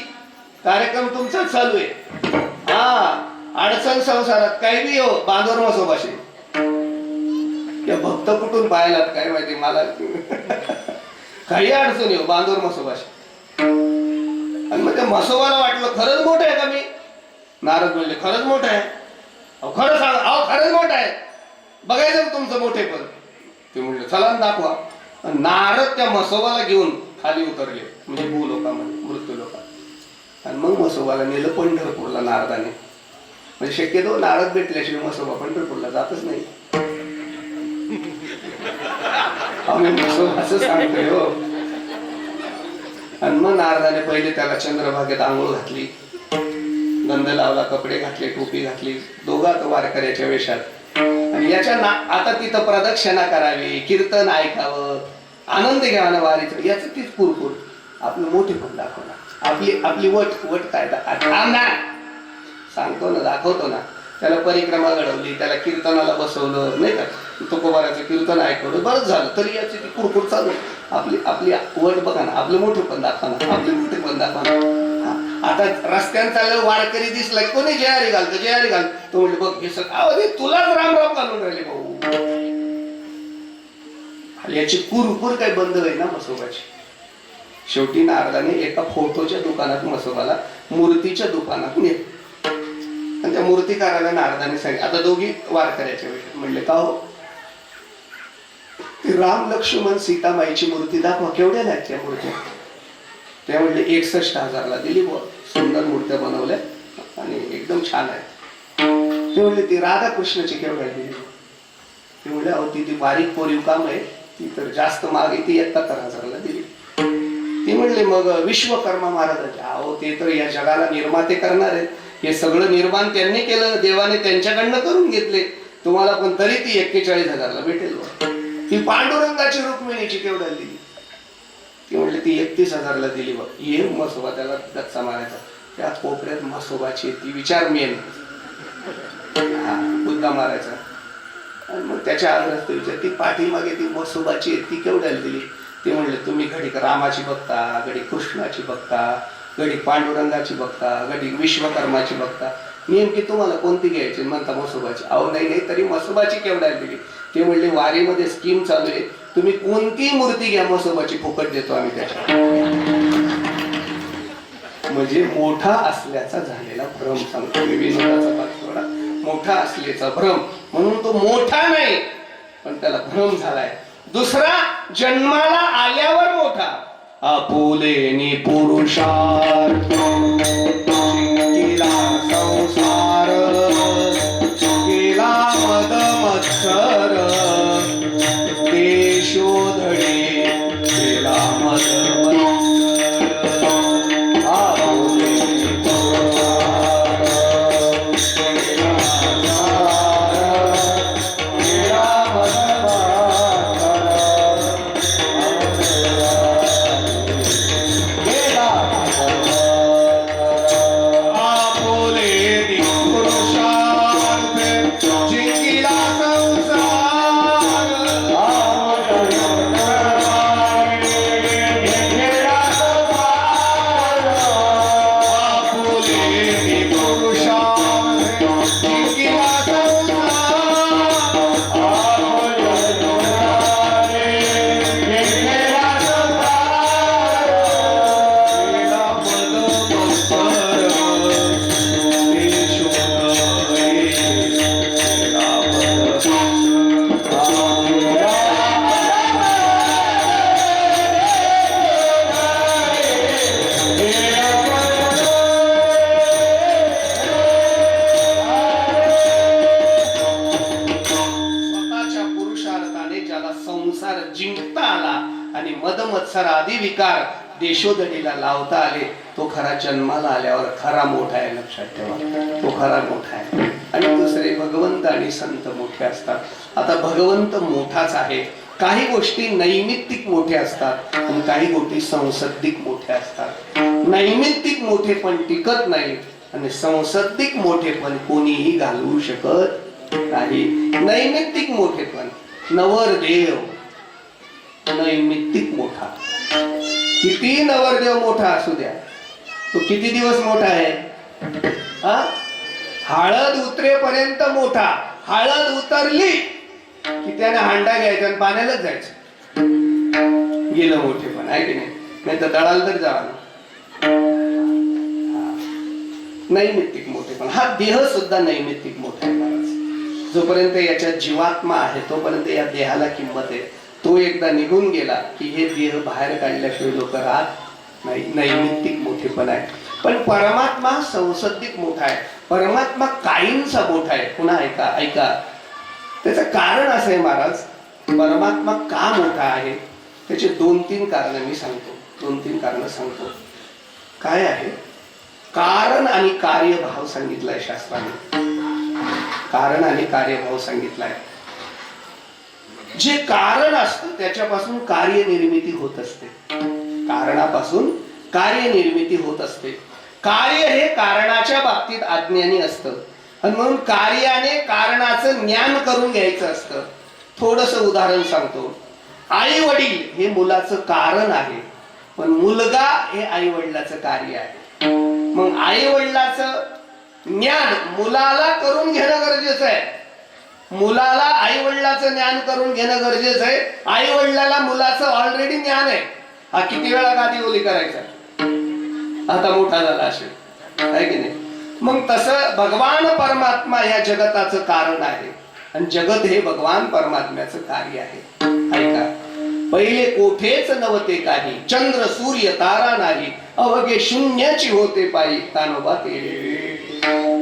कार्यक्रम तुमचा चालू आहे. हा, अडचण संसारात काही बी हो, बांधोर मसोबाशी. या भक्त कुठून पाहिलात काय माहिती मला, काही अडचण येऊ बांधोर मसोबाशी. आणि मग त्या मसोबाला वाटलं खरंच मोठं आहे का मी? नारद म्हणले खरंच मोठं आहे. अहो खरं सांगा, अहो खरंच मोठं आहे, बघायचं तुमचं मोठेपण. ते म्हणले चला दाखवा. नारद त्या मसोबाला घेऊन खाली उतरले, म्हणजे भूलोकामध्ये, मृत्यू लोकात. आणि मग मसोबाला नेलं पंढरपूरला नारदाने. म्हणजे शक्यतो नारद भेटल्याशिवाय मसोबा पंढरपूरला जातच नाही. आम्ही मसोबा असं सांगतोय हो. आणि मग नारदाने पहिले त्याला चंद्रभागेत आंघोळ घातली, गंध लावला, कपडे घातले, टोपी घातली, दोघात वारकऱ्याच्या वेशात. आणि याच्या आता तिथं प्रदक्षिणा करावी, कीर्तन ऐकावं, आनंद घ्यावा वारीचं, याच तीच पुरपूर. आपलं मोठे पण दाखवणार, आपली वट काय सांगतो ना, दाखवतो ना. त्याला परिक्रमा घडवली, त्याला कीर्तनाला बसवलं नाही का, तुकोबाराचं कीर्तन ऐकवलं, बरंच झालं. तरी याची ती कुरकुर चालू. आपली वट बघा ना, आपले मोठे पण दाखवा ना, आपले मोठे पण दाखवा ना. आता रस्त्यानं चाललं वारकरी दिसला कोणी जयारी घालतो, जयारी घाल. तो म्हणजे बघ हे सगळं तुलाच राम राम घालून राहिले भाऊ. याची कुरकुर काही बंद होईल ना मसोबाची. शेवटी नारदाने एका फोटोच्या दुकानात मसोबाला मूर्तीच्या दुकानात नेलं. आणि त्या मूर्तिकाराला नारदाने सांगितलं, आता दोघी वारकऱ्याच्या वेळेत म्हणले का हो, राम लक्ष्मण सीतामाईची मूर्ती दाखवा, केवढ्या आहेत त्या मूर्त्या? त्या म्हणले 61,000ला दिली बुवा, सुंदर मूर्त्या बनवल्या आणि एकदम छान आहे. ते म्हणले ती राधाकृष्णाची केवढ्या दिली? ते म्हणले अहो ती बारीक कोरीव काम आहे, ती तर जास्त महाग आहे, ती 71,000ला दिली. ती म्हणले मग विश्वकर्मा महाराजांचे, अहो ते तर या जगाला निर्माते करणार आहेत, हे सगळं निर्माण त्यांनी केलं, देवाने त्यांच्याकडनं करून घेतले, तुम्हाला पण तरी ती 41,000ला भेटेल. ती पांडुरंगाची रुक्मिणीची केवढ्याला दिली? ती म्हणली ती 31,000ला दिली. बघ ये मसोबा त्याला गच्चा मारायचा, त्या कोपऱ्यात मसोबाची ती विचार मेन बुद्धा मारायचा. आणि मग त्याच्या आग्रस्त विचार, ती पाठीमागे ती मसोबाची ती केवढ्याला दिली? ते म्हणले तुम्ही घडी रामाची बघता, घडी कृष्णाची बघता, घडी पांडुरंगाची बघता, घडी विश्वकर्माची बघता, नेमकी तुम्हाला कोणती घ्यायची? म्हणता मसोबाची. अहो नाही तरी मसोबाची केवढ्याला दिली? ते म्हणले वारीमध्ये स्कीम चालू आहे, तुम्ही कोणती मूर्ती घ्या मसोबाची फुकट देतो आम्ही त्याच्या. म्हणजे मोठा असल्याचा झालेला भ्रम सांगतो मी, विनोदाचा भाग थोडा. मोठा असल्याचा भ्रम, म्हणून तो मोठा नाही पण त्याला भ्रम झालाय. दुसरा जन्माला आल्यावर मोठा. आपुलेनी पुरुषार्थ केला संसार, केला मद मत्सर, ते शोधणे केला मद मत्सर. आपुलेनी पुरुषार्थ केला संसार, केला मद Yeah. विकार देशोधडीला लावता आले, तो खरा जन्माला आल्यावर खरा मोठा आहे. लक्षात ठेवा, तो खरा मोठा आहे. आणि दुसरे भगवंत आणि संत मोठे असतात. आता भगवंत मोठाच आहे. काही गोष्टी नैमित्तिक मोठ्या असतात आणि काही गोष्टी संसर्गिक मोठ्या असतात. नैमित्तिक मोठेपण टिकत नाही आणि संसर्गिक मोठेपण कोणीही घालवू शकत नाही. नैमित्तिक मोठेपण, नवरदेव नैमित्तिक मोठा, किती नवरदेव मोठा असू द्या, तो किती दिवस मोठा आहे? हळद उतरेपर्यंत मोठा. हळद उतरली की त्याने हांडा घ्यायचा आणि पाण्यालाच जायचं. गेलं मोठेपण, आहे की नाही? नाही तर दळाल तर जावा. नैमित्तिक मोठेपण, हा देह सुद्धा नैमित्तिक मोठा आहे महाराज. जोपर्यंत याच्या जीवात्मा आहे तोपर्यंत या देहाला किंमत आहे. तो एकदा निघून गेला की हे देह बाहेर काढल्याशिवाय लोक राहत नाही. नैमित्तिक मोठेपण आहे. पण परमात्मा संसर्गिक मोठा आहे. परमात्मा कायमचा मोठा आहे. पुन्हा ऐका ऐका, त्याचं कारण असं आहे महाराज, परमात्मा का मोठा आहे त्याचे 2-3 कारण मी सांगतो. 2-3 कारण सांगतो. काय आहे? कारण आणि कार्यभाव सांगितलाय शास्त्राने. कारण आणि कार्यभाव सांगितलाय. जे कारण असतं त्याच्यापासून कार्य निर्मिती होत असते. कारणापासून कार्य निर्मिती होत असते. कार्य हे कारणाच्या बाबतीत अज्ञानी असतं आणि म्हणून कार्याने कारणाचं ज्ञान करून घ्यायचं असतं. थोडस उदाहरण सांगतो. आई वडील हे मुलाचं कारण आहे, पण मुलगा हे आई वडिलाचं कार्य आहे. मग आई वडिलाचं ज्ञान मुलाला करून घेणं गरजेचं आहे. मुलाला आई वडिलाचं ज्ञान करून घेणं गरजेचं आहे. आई वडिलाला मुलाचं ऑलरेडी ज्ञान आहे. हा किती वेळा गादी ओली करायचा, आता मोठा झाला असेल, आहे की नाही? मग तसं भगवान परमात्मा या जगताचं कारण आहे आणि जगत हे भगवान परमात्म्याचं कार्य आहे. ऐका, पहिले कोठेच नव्हते काही, चंद्र सूर्य तारा नाही, अवघे शून्याची होते पायी. कानोबा ते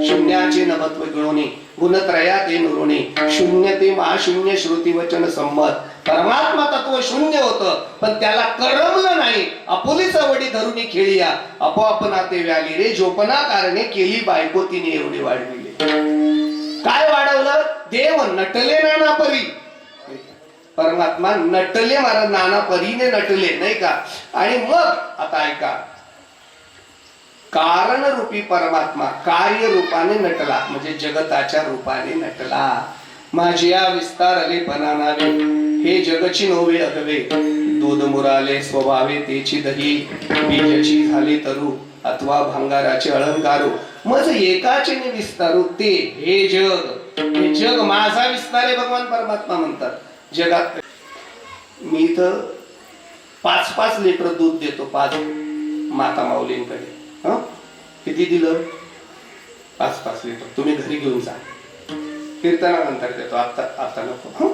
शून्याचे नमत्व गुणोनी, गुणत्रयात नुरोणी, शून्य ते महाशून्य श्रुती वचन संमत. परमात्मा तत्व शून्य होतं, पण त्याला करमलं नाही. आपुलीच वडी धरुनी खेळिया, आपोआप नाते व्याली रे झोपना कारणे, केली बायको तिने एवढे वाढविले. काय वाढवलं? देव नटले नाना परी. परमात्मा नटले, महाराज नाना परीने नटले, नाही का? आणि मग आता ऐका, कारण रूपी परमात्मा कार्य रूपाने नटला, म्हणजे जगताच्या रूपाने नटला. माझ्या विस्तारले पणानावे, हे जगची नोवे अगवे, दूध मुराले स्वभावे तेची दही, बीजची झाली तरू अथवा भंगाराचे अलंकारू, मज एकाचे विस्तारू ते हे जग. हे जग माझा विस्तार आहे, भगवान परमात्मा म्हणतात. जगात मी इथं 5-5 लिटर दूध देतो 5 माता माऊलींकडे. किती दिलं? 5-5 लिटर. तुम्ही घरी घेऊन जा, कीर्तनानंतर देतो, आता नको.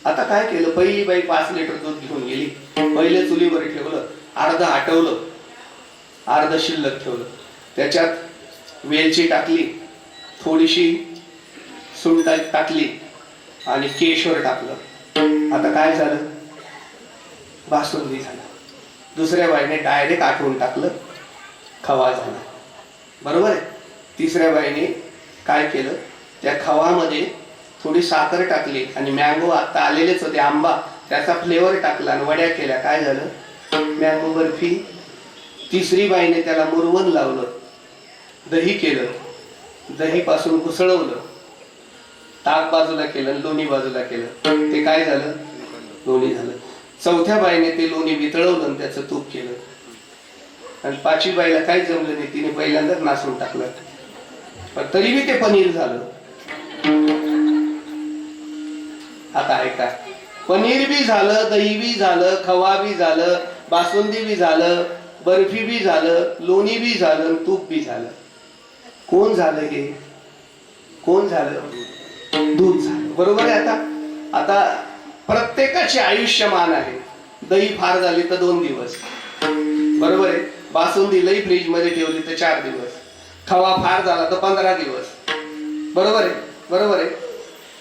आता काय केलं? पहिली बाई 5 लिटर दूध घेऊन गेली. पहिले चुलीवर ठेवलं, अर्ध आटवलं, अर्ध शिल्लक ठेवलं. त्याच्यात वेलची टाकली, थोडीशी सुंठ टाकली आणि केशर टाकलं. आता काय झालं? बासुंदी झालं. दुसऱ्या बाईने डायरेक्ट आटवून टाकलं, खवा झाला. बरोबर आहे. तिसऱ्या बाईने काय केलं? त्या खवामध्ये थोडी साखर टाकली आणि मँगो आता आलेलेच होते, आंबा, त्याचा फ्लेवर टाकला आणि वड्या केल्या. काय झालं? मँगो बर्फी. तिसरी बाईने त्याला मुरवण लावलं, दही केलं, दही पासून घुसळवलं, ताक बाजूला केलं, लोणी बाजूला केलं. ते काय झालं? लोणी झालं. चौथ्या बाईने ते लोणी वितळवलं आणि त्याचं तूप केलं. आणि 5वी बाईला काही जमलं नाही, तिने पहिल्यांदाच नासून टाकलं, पण तरी बी ते पनीर झालं. आता ऐका, पनीर बी झालं, दही बी झालं, खवा बी झालं, बासुंदी बी झालं, बर्फी बी झालं, लोणी बी झालं, तूप बी झालं. कोण झालं हे? कोण झालं? दूध झालं. बरोबर आहे. आता प्रत्येकाचे आयुष्यमान आहे. दही फार झाली तर 2 दिवस, बरोबर आहे. बासुंदी लई फ्रीज मध्ये ठेवली तर 4 दिवस, खवा फार झाला तर 15 दिवस, बरोबर आहे. बरोबर आहे.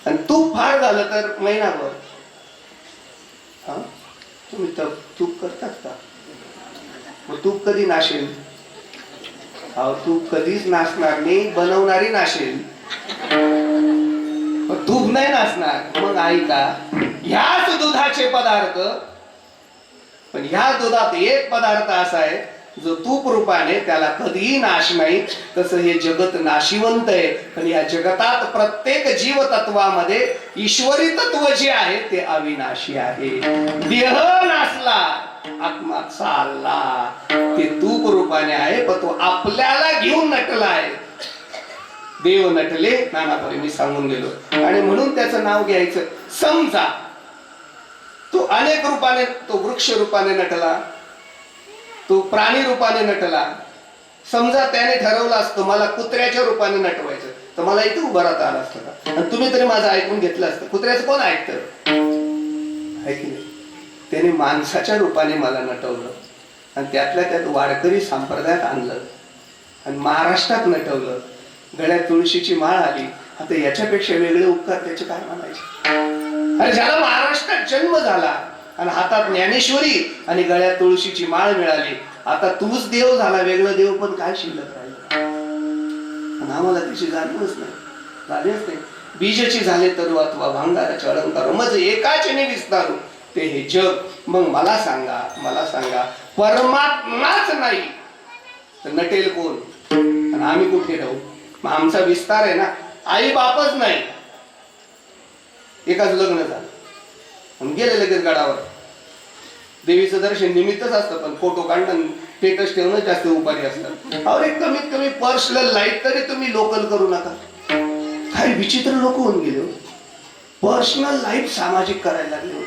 आणि तूप फार झालं तर महिनाभर. तुम्ही तूप करतात का? मग तूप कधी नाशेल? अहो तूप कधीच नासणार नाही, बनवणारी नाशेल. तूप नाही नासणार. मग ऐका, ह्याच दुधाचे पदार्थ, पण ह्या दुधात एक पदार्थ असा आहे जो तूप रूपाने त्याला कधीही नाश नाही. तसं हे जगत नाशिवंत आहे, पण या जगतात प्रत्येक जीवतत्वामध्ये ईश्वरी तत्व जे आहे ते अविनाशी आहे. देह नासला, आत्मा चालला, ते तूप रूपाने आहे, पण तो आपल्याला घेऊन नटला आहे. देव नटले नानापरी मी सांगून गेलो. आणि म्हणून त्याचं नाव घ्यायचं. समजा तो अनेक रूपाने, तो वृक्ष रूपाने नटला, तो प्राणी रूपाने नटला. समजा त्याने ठरवलं असतं मला कुत्र्याच्या रूपाने नटवायचं, तर मला इथे उभं राहता आलं असतं का? आणि तुम्ही तरी माझं ऐकून घेतलं असतं. कुत्र्याचं कोण ऐकतं? आहे की नाही? त्याने माणसाच्या रूपाने मला नटवलं आणि त्यातल्या त्यात वारकरी संप्रदायात आणलं आणि महाराष्ट्रात नटवलं. गळ्यात तुळशीची माळ आली. आता याच्यापेक्षा वेगळे उपकार त्याचे काय म्हणायचे? अरे ज्याला महाराष्ट्रात जन्म झाला आणि हातात ज्ञानेश्वरी आणि गळ्यात तुळशीची माळ मिळाली, आता तूच देव झाला, वेगळं देव पण काय शिल्लक राहिलं? आणि आम्हाला त्याची जाणीवच नाही, झालीच नाही. बीजची झाले तर अथवा भांगाराचे अलंकार मज एकाचने विस्तारू ते हे जग. मग मला सांगा परमात्माच नाही तर नटेल कोण? आणि आम्ही कुठे राहू? मग आमचा विस्तार आहे ना, आई बापच नाही. एकाच लग्न झालं आणि गेले लगेच गडावर. देवीचं दर्शन निमित्तच असतं, पण फोटो काढणं स्टेटस ठेवणं जास्त उपाधी असतात. अरे कमीत कमी पर्सनल लाईफ तरी तुम्ही लोकल करू नका. काही विचित्र लोक होऊन गेले. पर्सनल लाईफ सामाजिक करायला लागले.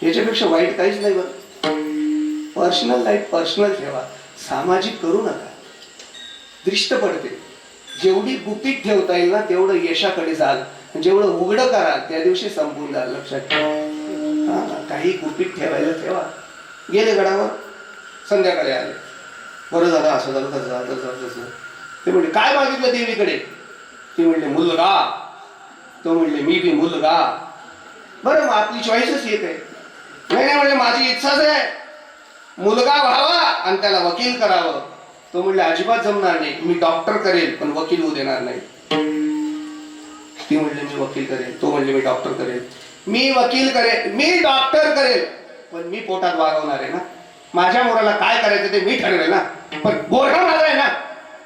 याच्यापेक्षा वाईट काहीच नाही. बरं, पर्सनल लाईफ पर्सनल ठेवा, सामाजिक करू नका. दृष्ट पडते. जेवढी गुपित ठेवता येईल ना तेवढं यशाकडे जाल. जेवढं उघडं कराल त्या दिवशी संपून जाल. लक्षात ठेवा. काही गुपित ठेवायला ठेवा. गेले गडावर, संध्याकाळी आले. बरं झालं, असं झालं, तसं झालं, तसं. ते म्हणले काय मागितलं देवीकडे? ते म्हणले मुलगा. तो म्हणले मी बी मुलगा. बरं मग आपली चॉईसच येत आहे. नाही म्हणले माझी इच्छाच आहे मुलगा व्हावा आणि त्याला वकील करावं. तो म्हणले अजिबात जमणार नाही, मी डॉक्टर करेल पण वकील होऊ देणार नाही. ती म्हणले मी वकील करेल. तो म्हणले मी डॉक्टर करेल. मी वकील करेल, मी डॉक्टर करेल, पण मी पोटात वागवणार आहे ना. माझ्या मुलाला काय करायचं ते मी ठरवेल ना, पण बोरखा माझा आहे ना.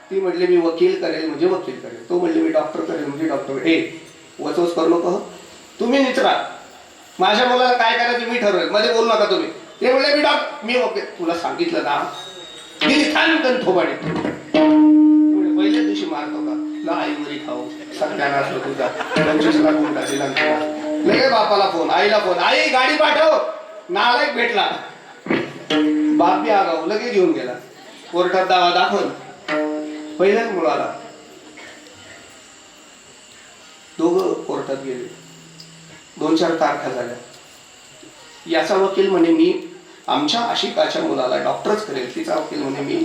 ती म्हणले मी वकील करेल म्हणजे वकील करेल. तो म्हणले मी डॉक्टर करेल म्हणजे डॉक्टर. ए वचवच करू नको, तुम्ही निचरा. माझ्या मुलाला काय करायचं मी ठरवेल, मध्ये बोलू नका तुम्ही. ते म्हणले मी वकील. तुला सांगितलं ना, थोबाडी पहिल्याच दिवशी मारतो का आईवरी खाऊ सत्यानाश तुझा 25 लाख गुंडा दिला. लगे बापाला फोन, आईला फोन, आई गाडी पाठव. नालायक भेटला. बाप बी आगाऊ, लगे घेऊन गेला. कोर्टात दावा दाखल. पहिल्याच मुलाला. दोघं कोर्टात गेले. 2-4 तारखा झाल्या. याचा वकील म्हणे मी आमच्या आशिकाच्या मुलाला डॉक्टरच करेल. तिचा वकील म्हणे मी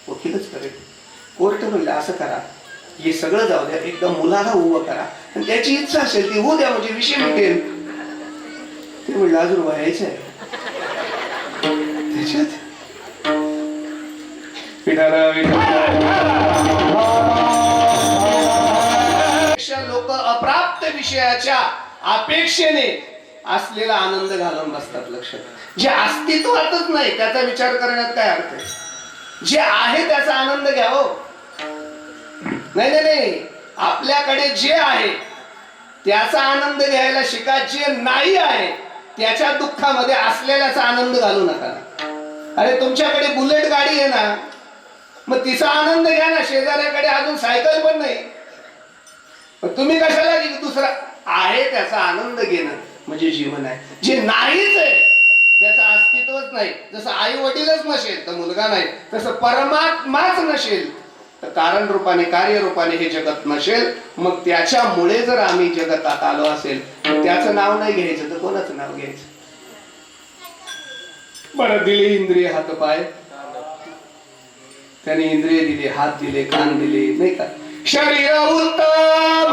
वकीलच करेल. कोर्ट म्हणलं असं करा, हे सगळं जाऊ द्या, एकदा मुलाला उभं करा आणि त्याची इच्छा असेल ती होऊ द्या, म्हणजे विषय मिटेल. ते म्हणलं अजून व्हायचं आहे त्याच्यात. लोक अप्राप्त विषयाच्या अपेक्षेने असलेला आनंद घालून बसतात. लक्षात, जे अस्तित्वातच नाही त्याचा विचार करण्यात काय अर्थ आहे? जे आहे त्याचा आनंद घ्यावं. नाही, आपल्याकडे जे आहे त्याचा आनंद घ्यायला शिका. जे नाही आहे त्याच्या दुःखामध्ये असलेल्याचा आनंद घालू नका. अरे तुमच्याकडे बुलेट गाडी आहे ना, मग तिचा आनंद घ्या ना. शेजाऱ्याकडे अजून सायकल पण नाही, तुम्ही कशाला दुसरा आहे त्याचा आनंद घेणं म्हणजे जीवन आहे. जे नाहीच आहे त्याचं अस्तित्वच नाही. जसं आई वडीलच नसेल तर मुलगा नाही, तसं परमात्माच नसेल तर कारण रूपाने कार्य रूपाने हे जगत नसेल. मग त्याच्यामुळे जर आम्ही जगतात आलो असेल तर त्याचं नाव नाही घ्यायचं तर कोणाचं नाव घ्यायचं? बरं, दिले इंद्रिय हात पाय, त्याने इंद्रिय दिले, हात दिले, कान दिले, नाही का? शरीर उत्तम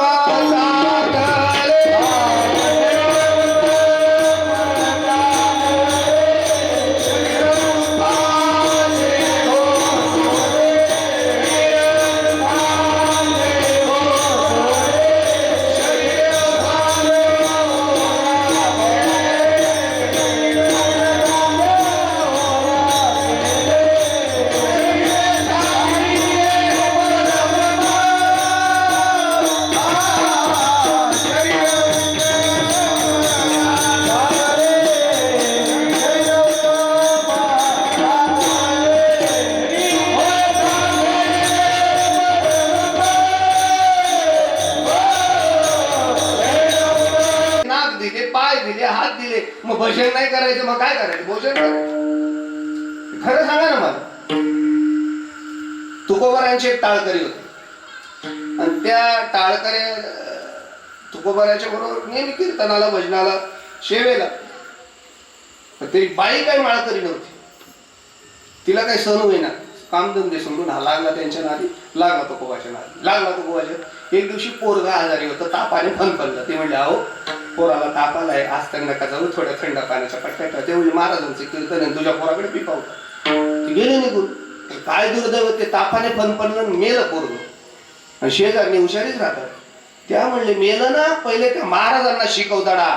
करायचे, भोजन करायचे. खरं सांगा ना मला. तुकोबारांची एक टाळकरी होती आणि त्या टाळकऱ्या तुकोबाराच्या बरोबर नेहमी कीर्तनाला, भजनाला, शेवेला. तरी बाई काही माळकरी नव्हती. तिला काही सण होईना, कामधंदे समजून हा लागला त्यांच्या नादी, लागला तुकोबाच्या नादी, लागला तुकोबाच्या. एक दिवशी पोरगा आजारी होतं, तापाने फणफणलं. ते म्हणले अहो पोराला ताप आलाय, आज तर नका जाऊ, थोड्या थंड पाण्याच्या पट्ट्या ठेवा. ते म्हणजे महाराजांचे कीर्तन आहे, तुझ्या पोराकडे पिपावतं. ते गेले निघून. काय दुर्दैव, ते तापाने फणफणलं, मेलं पोरग. आणि शेजारने हुशारीच राहतात. त्या म्हणले मेलं ना, पहिले त्या महाराजांना शिकवताडा,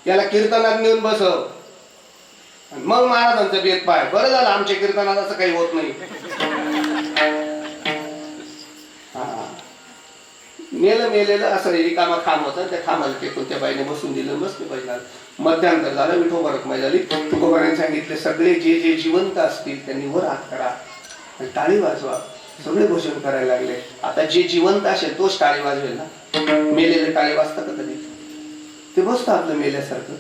याला कीर्तनात नेऊन बसव, मग महाराजांचा बेत पाय. बरं झालं आमच्या कीर्तनात असं काही होत नाही. मेलेलं असं रिकामा खांब होता, त्या खांबाला टेकून त्या बाईने बसून दिलं, बसले पाहिजे. मध्यांतर झालं, विठोबा रखमाई झाली. तुकोबारांनी सांगितले सगळे जे जे जिवंत असतील त्यांनी वर हात करा, टाळी वाजवा. सगळे भोजन करायला लागले. आता जे जिवंत असेल तोच टाळी वाजवेल ना, मेलेले टाळी वाजता का कधी? ते बसतं आपलं मेल्यासारखं.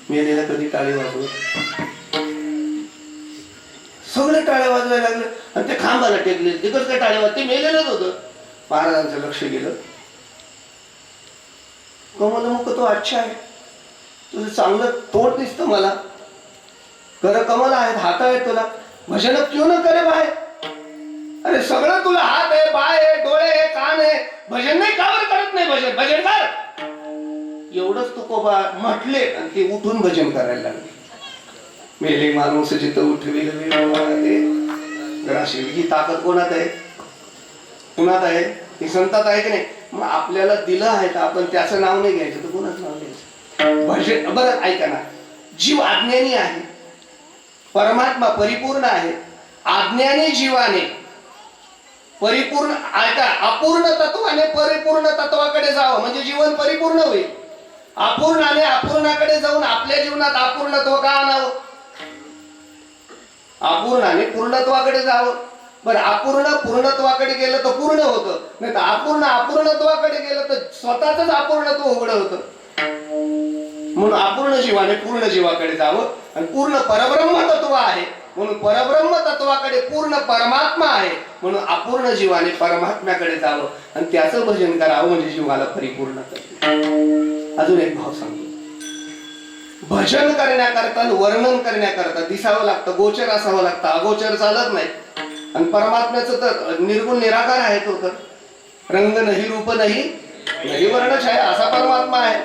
मेलेला कधी टाळी वाजवत? सगळे टाळ्या वाजवायला लागले आणि ते खांबाला टेकले. तिकडच काय टाळी वाज, ते मेलेलंच होतं. महाराजांचं लक्ष गेलं. कमलमुख तो अच्छा आहे, तुझं चांगलं तोड दिसतं मला, कर कमल आहेत, हात आहेत तुला, भजन क्यों न करे बाय? अरे सगळं तुला हात आहे, पाय आहे, डोळे आहे, कान आहे, भजन नाही का बरं करत नाही? भजन भजन कर. एवढंच तुकोबा म्हटले आणि ते उठून भजन करायला लागले. मेले माणूस जिथं उठविल ही ताकद कोणात आहे? कुणात आहे? ही संतात आहे की नाही? मग आपल्याला दिलं आहे तर आपण त्याचं नाव नाही घ्यायचं, तर कोणाचं नाव घ्यायचं? भजन. बरं ऐका ना, जीव अज्ञानी आहे, परमात्मा परिपूर्ण आहे. अज्ञानी जीवाने परिपूर्ण, ऐका, अपूर्ण तत्वाने परिपूर्ण तत्वाकडे जावं म्हणजे जीवन परिपूर्ण होईल. अपूर्णाने अपूर्णाकडे जाऊन आपल्या जीवनात अपूर्णत्व का आणावं? अपूर्णाने पूर्णत्वाकडे जावं. बरं, अपूर्ण पूर्णत्वाकडे गेलं तर पूर्ण होतं, नाही तर अपूर्ण अपूर्णत्वाकडे गेलं तर स्वतःच अपूर्णत्व उघड होतं. म्हणून अपूर्ण जीवाने पूर्ण जीवाकडे जावं. आणि पूर्ण परब्रह्म तत्व आहे म्हणून परब्रह्म तत्वाकडे, पूर्ण परमात्मा आहे म्हणून अपूर्ण जीवाने परमात्म्याकडे जावं आणि त्याचं भजन करावं म्हणजे जीवाला परिपूर्ण करतो. अजून एक भाव सांगतो. भजन करण्याकरता, वर्णन करण्याकरता दिसावं लागतं, गोचर असावं लागतं, अगोचर चालत नाही. आणि परमात्म्याचं तर निर्गुण निराकार आहे, तो तर रंग नाही, रूप नाही, नाही वर्णच आहे, असा परमात्मा आहे.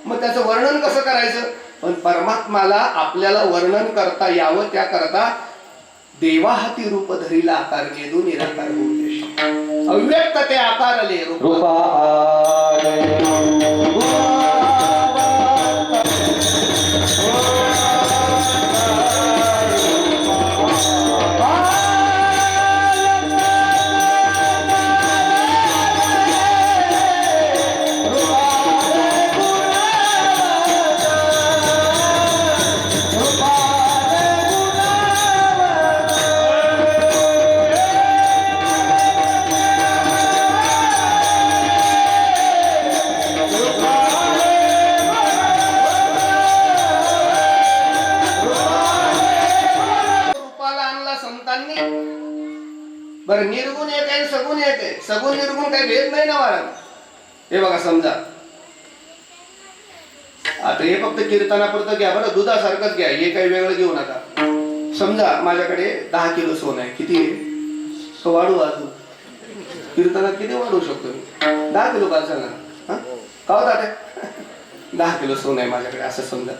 मग त्याचं वर्णन कसं करायचं? पण परमात्माला आपल्याला वर्णन करता यावं त्याकरता देवा हाती रूप धरीला आकार घेदू निराकार होऊन अव्यक्त ते आकारले रूपा. बरं, निर्गुण एक आहे, सगुण एक आहे. सगुण निर्गुण काही भेद नाही ना महाराज. हे बघा, समजा आता हे फक्त कीर्तनापुरतं घ्या बरं, दुधासारखंच घ्या, हे काही वेगळं घेऊ नका. समजा माझ्याकडे 10 किलो सोनं आहे. किती आहे? तो वाढू अजून कीर्तनात किती वाढवू शकतो मी? 10 किलो काल सांगा ना, का होता ते? 10 किलो सोनं आहे माझ्याकडे असं समजा.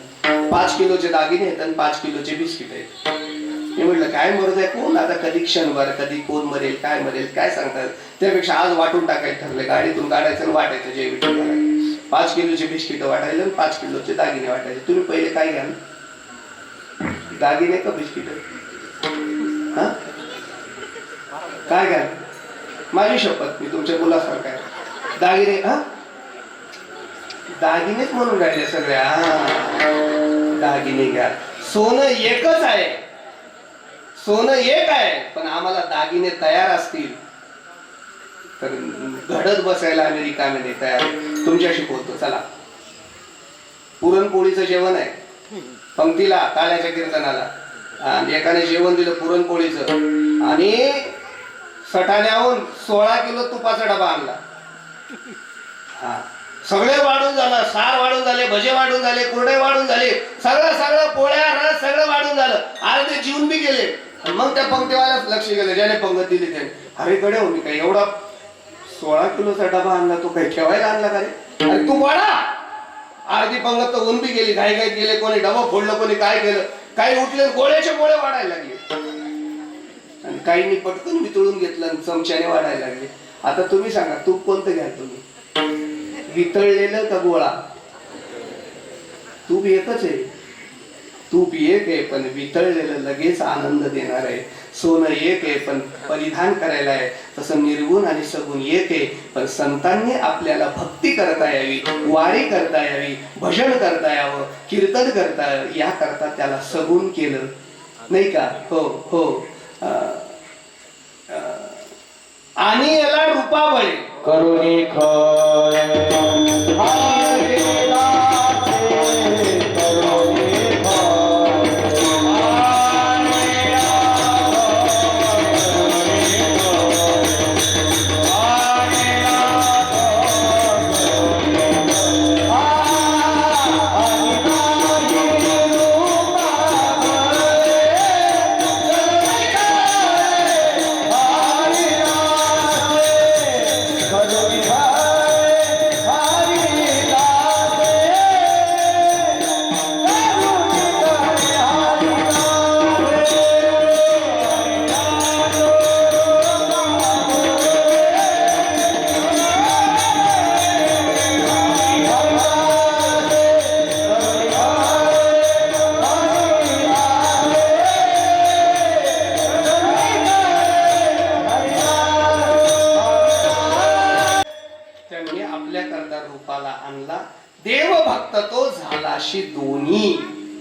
5 किलोचे दागिने आहेत आणि 5 किलोचे बिस्किट आहेत. मी म्हटलं काय मरत आहे, कोण आता कधी क्षणभर कधी कोण मरेल काय मरेल काय सांगतात, त्यापेक्षा आज वाटून टाकायचं ठरलं. गाडीतून काढायचं आणि वाटायचं. जय विठ्ठल. 5 किलोचे बिस्किट वाटायला आणि 5 किलोचे दागिने वाटायचे. तुम्ही पहिले काय घ्याल? दागिने का बिस्किट? हा, काय घ्याल? माझी शपथ, मी तुमच्या मुलासारखा आहे. दागिने. हा, दागिनेच म्हणून राहिले सगळ्या. दागिने घ्या. सोनं एकच आहे, सोनं एक आहे, पण आम्हाला दागिने तयार असतील तर घडत बसायला आम्ही रिकामे तयार. तुमच्याशी बोलतो. चला, पुरणपोळीचं जेवण आहे, पंक्तीला काल्याच्या कीर्तनाला, आणि एकाने जेवण दिलं पुरणपोळीचं आणि सटाण्याहून 16 किलो तुपाचा डबा आणला. हा, सगळे वाढून झालं, सार वाढून झाले, भजे वाढून झाले, कुरडे वाढून झाले, सगळं पोळ्या रस सगळं वाढून झालं. अर्धे जीवन बी गेले. मग त्या पंक्तीवाल्याच लक्ष गेलं, ज्याने पंगत दिली त्याने, अरे कडे हो मी काय एवढा 16 किलोचा डबा आणला, तो काही ठेवायला आणला का रे? अरे तू वाढा. अर्धी पंगत तर ऊन बी गेली, घाई घाईत गेले, कोणी डबा फोडलं, कोणी काय केलं, काही उठले गोळ्याचे गोळे वाढायला लागले, आणि काहींनी पटकन वितळून घेतलं आणि चमच्याने वाढायला लागले. आता तुम्ही सांगा तूप कोणतं घ्या तुम्ही, वितळलेलं का गोळा? तूप एकच आहे, तूप एक आहे पण वितळलेलं लगेच आनंद देणार आहे. सोनं एक आहे पण परिधान करायला आहे. तसं निर्गुण आणि सगुण एक आहे, पण संतांनी आपल्याला भक्ती करता यावी, वारी करता यावी, भजन करता यावं, कीर्तन करता यावं, या करता त्याला सगुण केलं नाही का? हो हो. आणि याला रूपाबळे करुणी देवभक्त तो झालाशी दोन्ही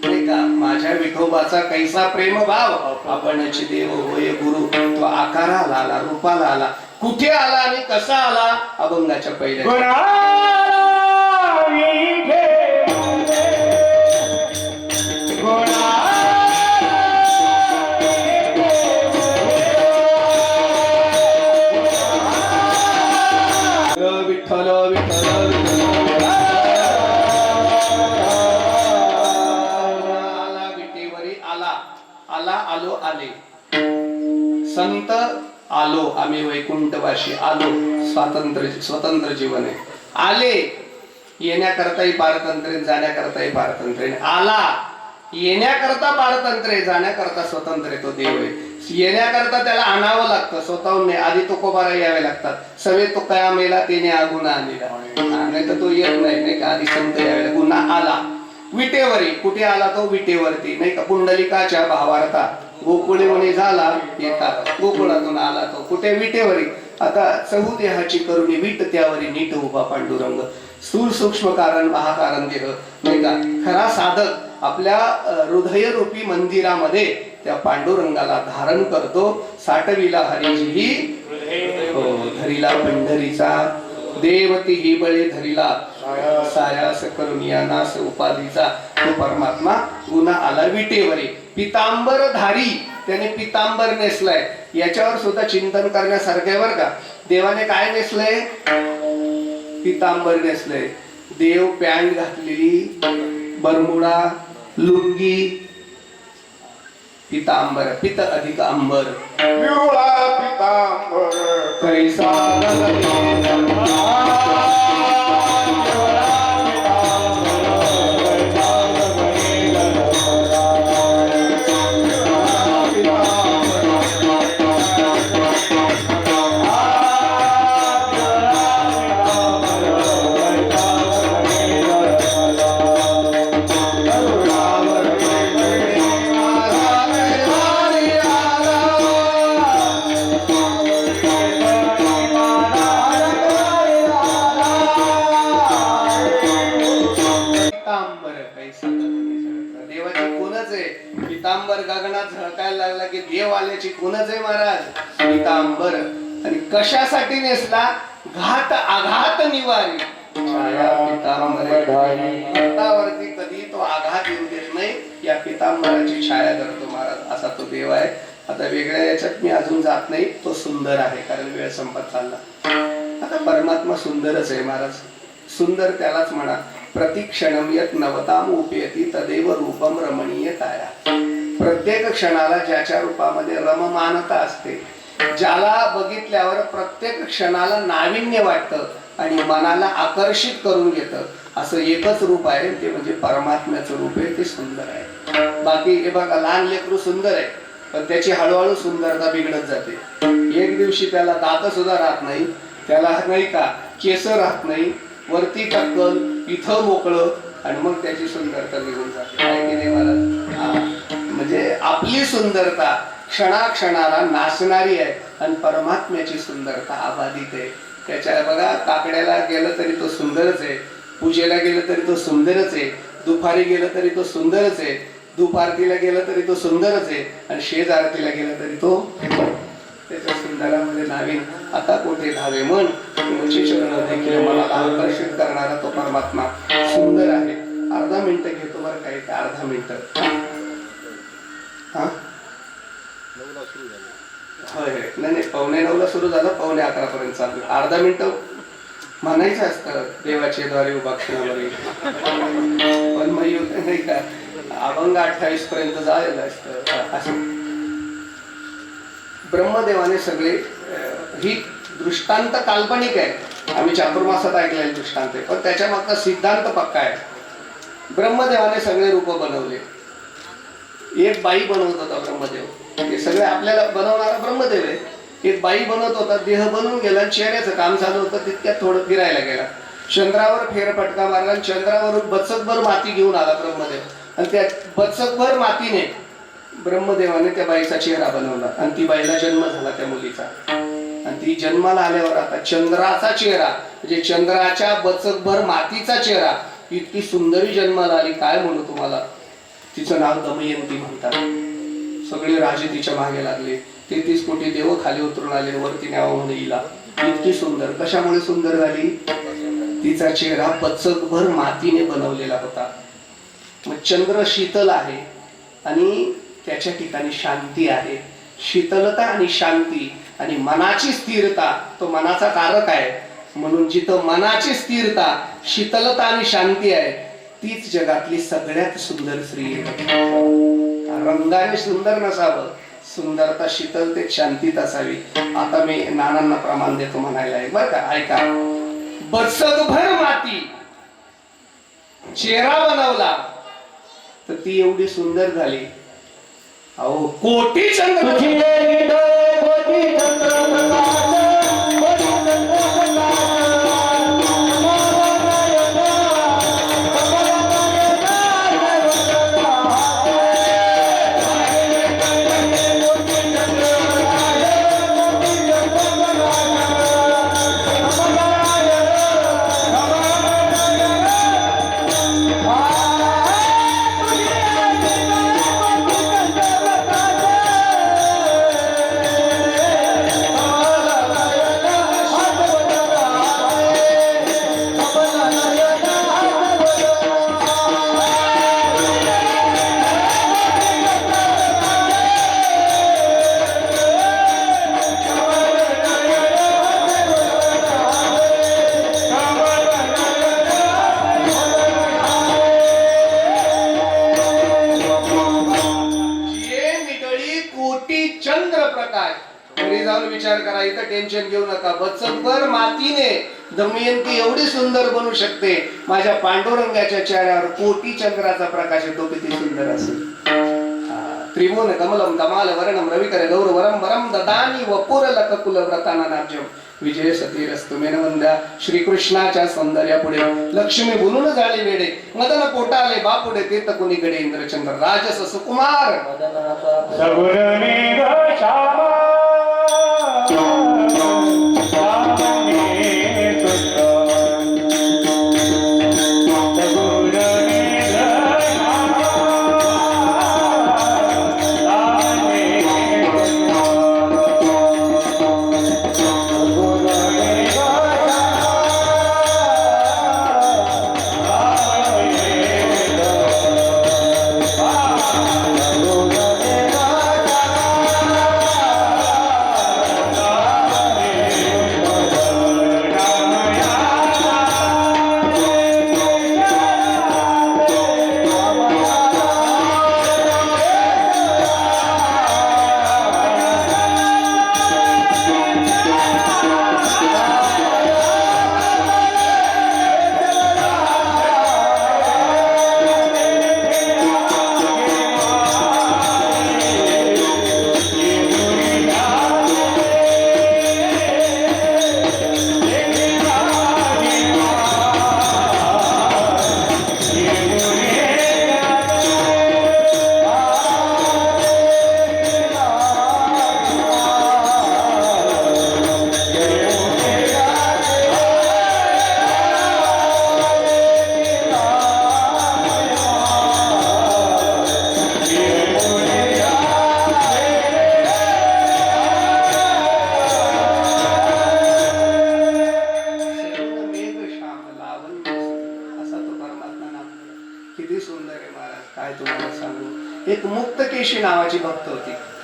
नाही का? माझ्या विठोबाचा कैसा प्रेम भाव, आपणची देव होय गुरु. तो आकाराला आला, रूपाला आला, कुठे आला आणि कसा आला? अभंगाच्या पहिल्या विठ्ठल विठ्ठल आलो आले, संत आलो, आम्ही वैकुंठवाशी आलो. स्वतंत्र जीवन आहे. आले येण्याकरताही पारतंत्र्य, जाण्याकरताही पारतंत्र्य. आला येण्याकरता पारतंत्र्य, जाण्याकरता स्वतंत्र. तो देव आहे. येण्याकरता त्याला आणावं लागतं, स्वतःहून नाही. आधी तो कोबारा यावे लागतात. सवे तो कया मेला तेने आगुना आणला, नाही तर तो येत नाही का? आधी संत यावे. गुन्हा आला विटेवरी, कुठे आला तो? विटेवरती नाही का? पुंडलिकाच्या भावार्था गोकुळे म्हणे झाला येता, गोकुळातून आला तो कुठे? विटेवरी. आता चहुदेहाची करुणी वीट त्यावरी नीट उभा पांडुरंग. स्थूल सूक्ष्म कारण महाकारण देह नाही का? खरा साधक आपल्या हृदय रूपी मंदिरामध्ये त्या पांडुरंगाला धारण करतो. साठविला हरिजी धरिला पंढरीचा, देवती ही बळे धरिला सायास करुनिया नास उपाधीचा. तो परमात्मा गुन्हा आला विटेवरी. पितांबर धारी, त्याने पितांबर नेसलाय. याच्यावर सुद्धा चिंतन करण्यासारखं आहे बरं का. देवाने काय नेसलंय? पितांबर नेसलंय. देव पॅन्ट घातलेली, बरमुडा, लुंगी, पितांबर. पित अधिक अंबर, पितांबर कैसा पितांबर गगनात झळकायला लागला की देव आल्याची खूणच आहे महाराज. पितांबर. आणि कशासाठी नेसला? घात आघात निवारी. छाया पितांबर, हातावरती कधी तो आघात येऊ देत नाही. या पितांबराची छाया धरतो महाराज, असा तो देव आहे. आता वेगळ्या याच्यात मी अजून जात नाही, तो सुंदर आहे कारण वेळ संपत चालला. आता परमात्मा सुंदरच आहे महाराज, सुंदर त्यालाच म्हणा. प्रतिक्षणम यत नवताम उपयती तदेव रूपम रमणीय काया. प्रत्येक क्षणाला ज्याच्या रूपामध्ये रममानता असते, ज्याला बघितल्यावर प्रत्येक क्षणाला नाविन्य वाटतं आणि मनाला आकर्षित करून घेतं, असं एकच रूप आहे, ते म्हणजे परमात्म्याचं रूप आहे, ते सुंदर आहे. बाकी हे बघा, लहान लेकरू सुंदर आहे पण त्याची हळूहळू सुंदरता बिघडत जाते. एक दिवशी त्याला दात सुद्धा राहत नाही, त्याला नाही का केस राहत नाही, वरती टक्कल, इथं मोकळं, आणि मग त्याची सुंदरता निघून जाते. आहे की नाही महाराज? म्हणजे आपली सुंदरता क्षणाक्षणाला नाचणारी आहे आणि परमात्म्याची सुंदरता अबाधित आहे. त्याच्या बघा, काकड्याला गेलं तरी तो सुंदरच आहे, पूजेला गेलं तरी तो सुंदरच आहे, दुपारी गेलं तरी तो सुंदरच आहे, धूप आरतीला गेलं तरी तो सुंदरच आहे, आणि शेज आरतीला गेलं तरी तो त्याच्या सुंदरामध्ये नावीन आता कोठे धावे मन. तुमची चरण देखील मला आकर्षित करणारा तो परमात्मा सुंदर आहे. अर्धा मिनिट घेतो बरं, काही अर्धा मिनिट. हा होय होय, नाही नाही, 9:45 सुरू झालं, 9:45 पर्यंत चालू. अर्धा मिनिट म्हणायचं असतं देवाचे द्वारे उभा क्षणावरी, पण मग नाही का अभंग 28 पर्यंत जायला असतं. असं ब्रह्मदेवाने सगळे, ही दृष्टांत काल्पनिक आहे, आम्ही चातुर्मासात ऐकलेले दृष्टांत आहे, पण त्याच्या मागचा सिद्धांत पक्का आहे. ब्रह्मदेवाने सगळे रूप बनवले. एक बाई बनवत होता ब्रह्मदेव, हे सगळे आपल्याला बनवणारा ब्रह्मदेव आहे. एक बाई बनवत होता, देह बनवून गेला, चेहऱ्याचं काम झालं होतं, तितक्यात थोडं फिरायला गेला, चंद्रावर फेरफटका मारला आणि चंद्रावरून बचकभर माती घेऊन आला ब्रह्मदेव, आणि त्या बचकभर मातीने ब्रह्मदेवाने त्या बाईचा चेहरा बनवला आणि ती बाईला जन्म झाला त्या मुलीचा. आणि ती जन्माला आल्यावर आता चंद्राचा चेहरा, म्हणजे चंद्राच्या बचकभर मातीचा चेहरा, इतकी सुंदरी जन्माला आली, काय म्हणू तुम्हाला. तिचं नाव दमयंती म्हणतात. सगळे राजे तिच्या मागे लागले, 33 कोटी देव खाली उतरून आले, वरती न्यावं म्हणून हिला. इतकी सुंदर, कशामुळे सुंदर झाली? तिचा चेहरा बचकभर मातीने बनवलेला होता. मग चंद्र शीतल आहे आणि त्याच्या ठिकाणी शांती आहे. शीतलता आणि शांती आणि मनाची स्थिरता, तो मनाचा कारक आहे, म्हणून जिथं मनाची स्थिरता, शीतलता आणि शांती आहे, तीच जगातली सगळ्यात सुंदर स्त्री आहे. रंगाने सुंदर नसावं, सुंदरता शीतलतेत शांतीत असावी. आता मी नानांना प्रमाण देतो म्हणायला आहे बरं का, ऐका. बचकभर माती चेहरा बनवला तर ती एवढी सुंदर झाली. अहो, कोटी चंद्र विचार करा. इथं टेन्शन घेऊ नका. बचकभर मातीने दमयंती एवढी सुंदर बनू शकते. माझ्या पांडुरंगाच्या चेहऱ्यावर कोटी चंद्राचा प्रकाश येतो, किती सुंदर असेल. त्रिभुवन कमलम कमाल वर्णम रविकर गौरवरम वरम ददानी वपुर लककुल व्रतानानाब्जम विजय सतीरस्तु मेनवंद्या. श्रीकृष्णाच्या सौंदर्यापुढे लक्ष्मी बुलून झाली वेडे, मदन पोटाले बापुडे तीर्थ कुणीकडे इंद्रचंद्र राजस सुकुमार Ah!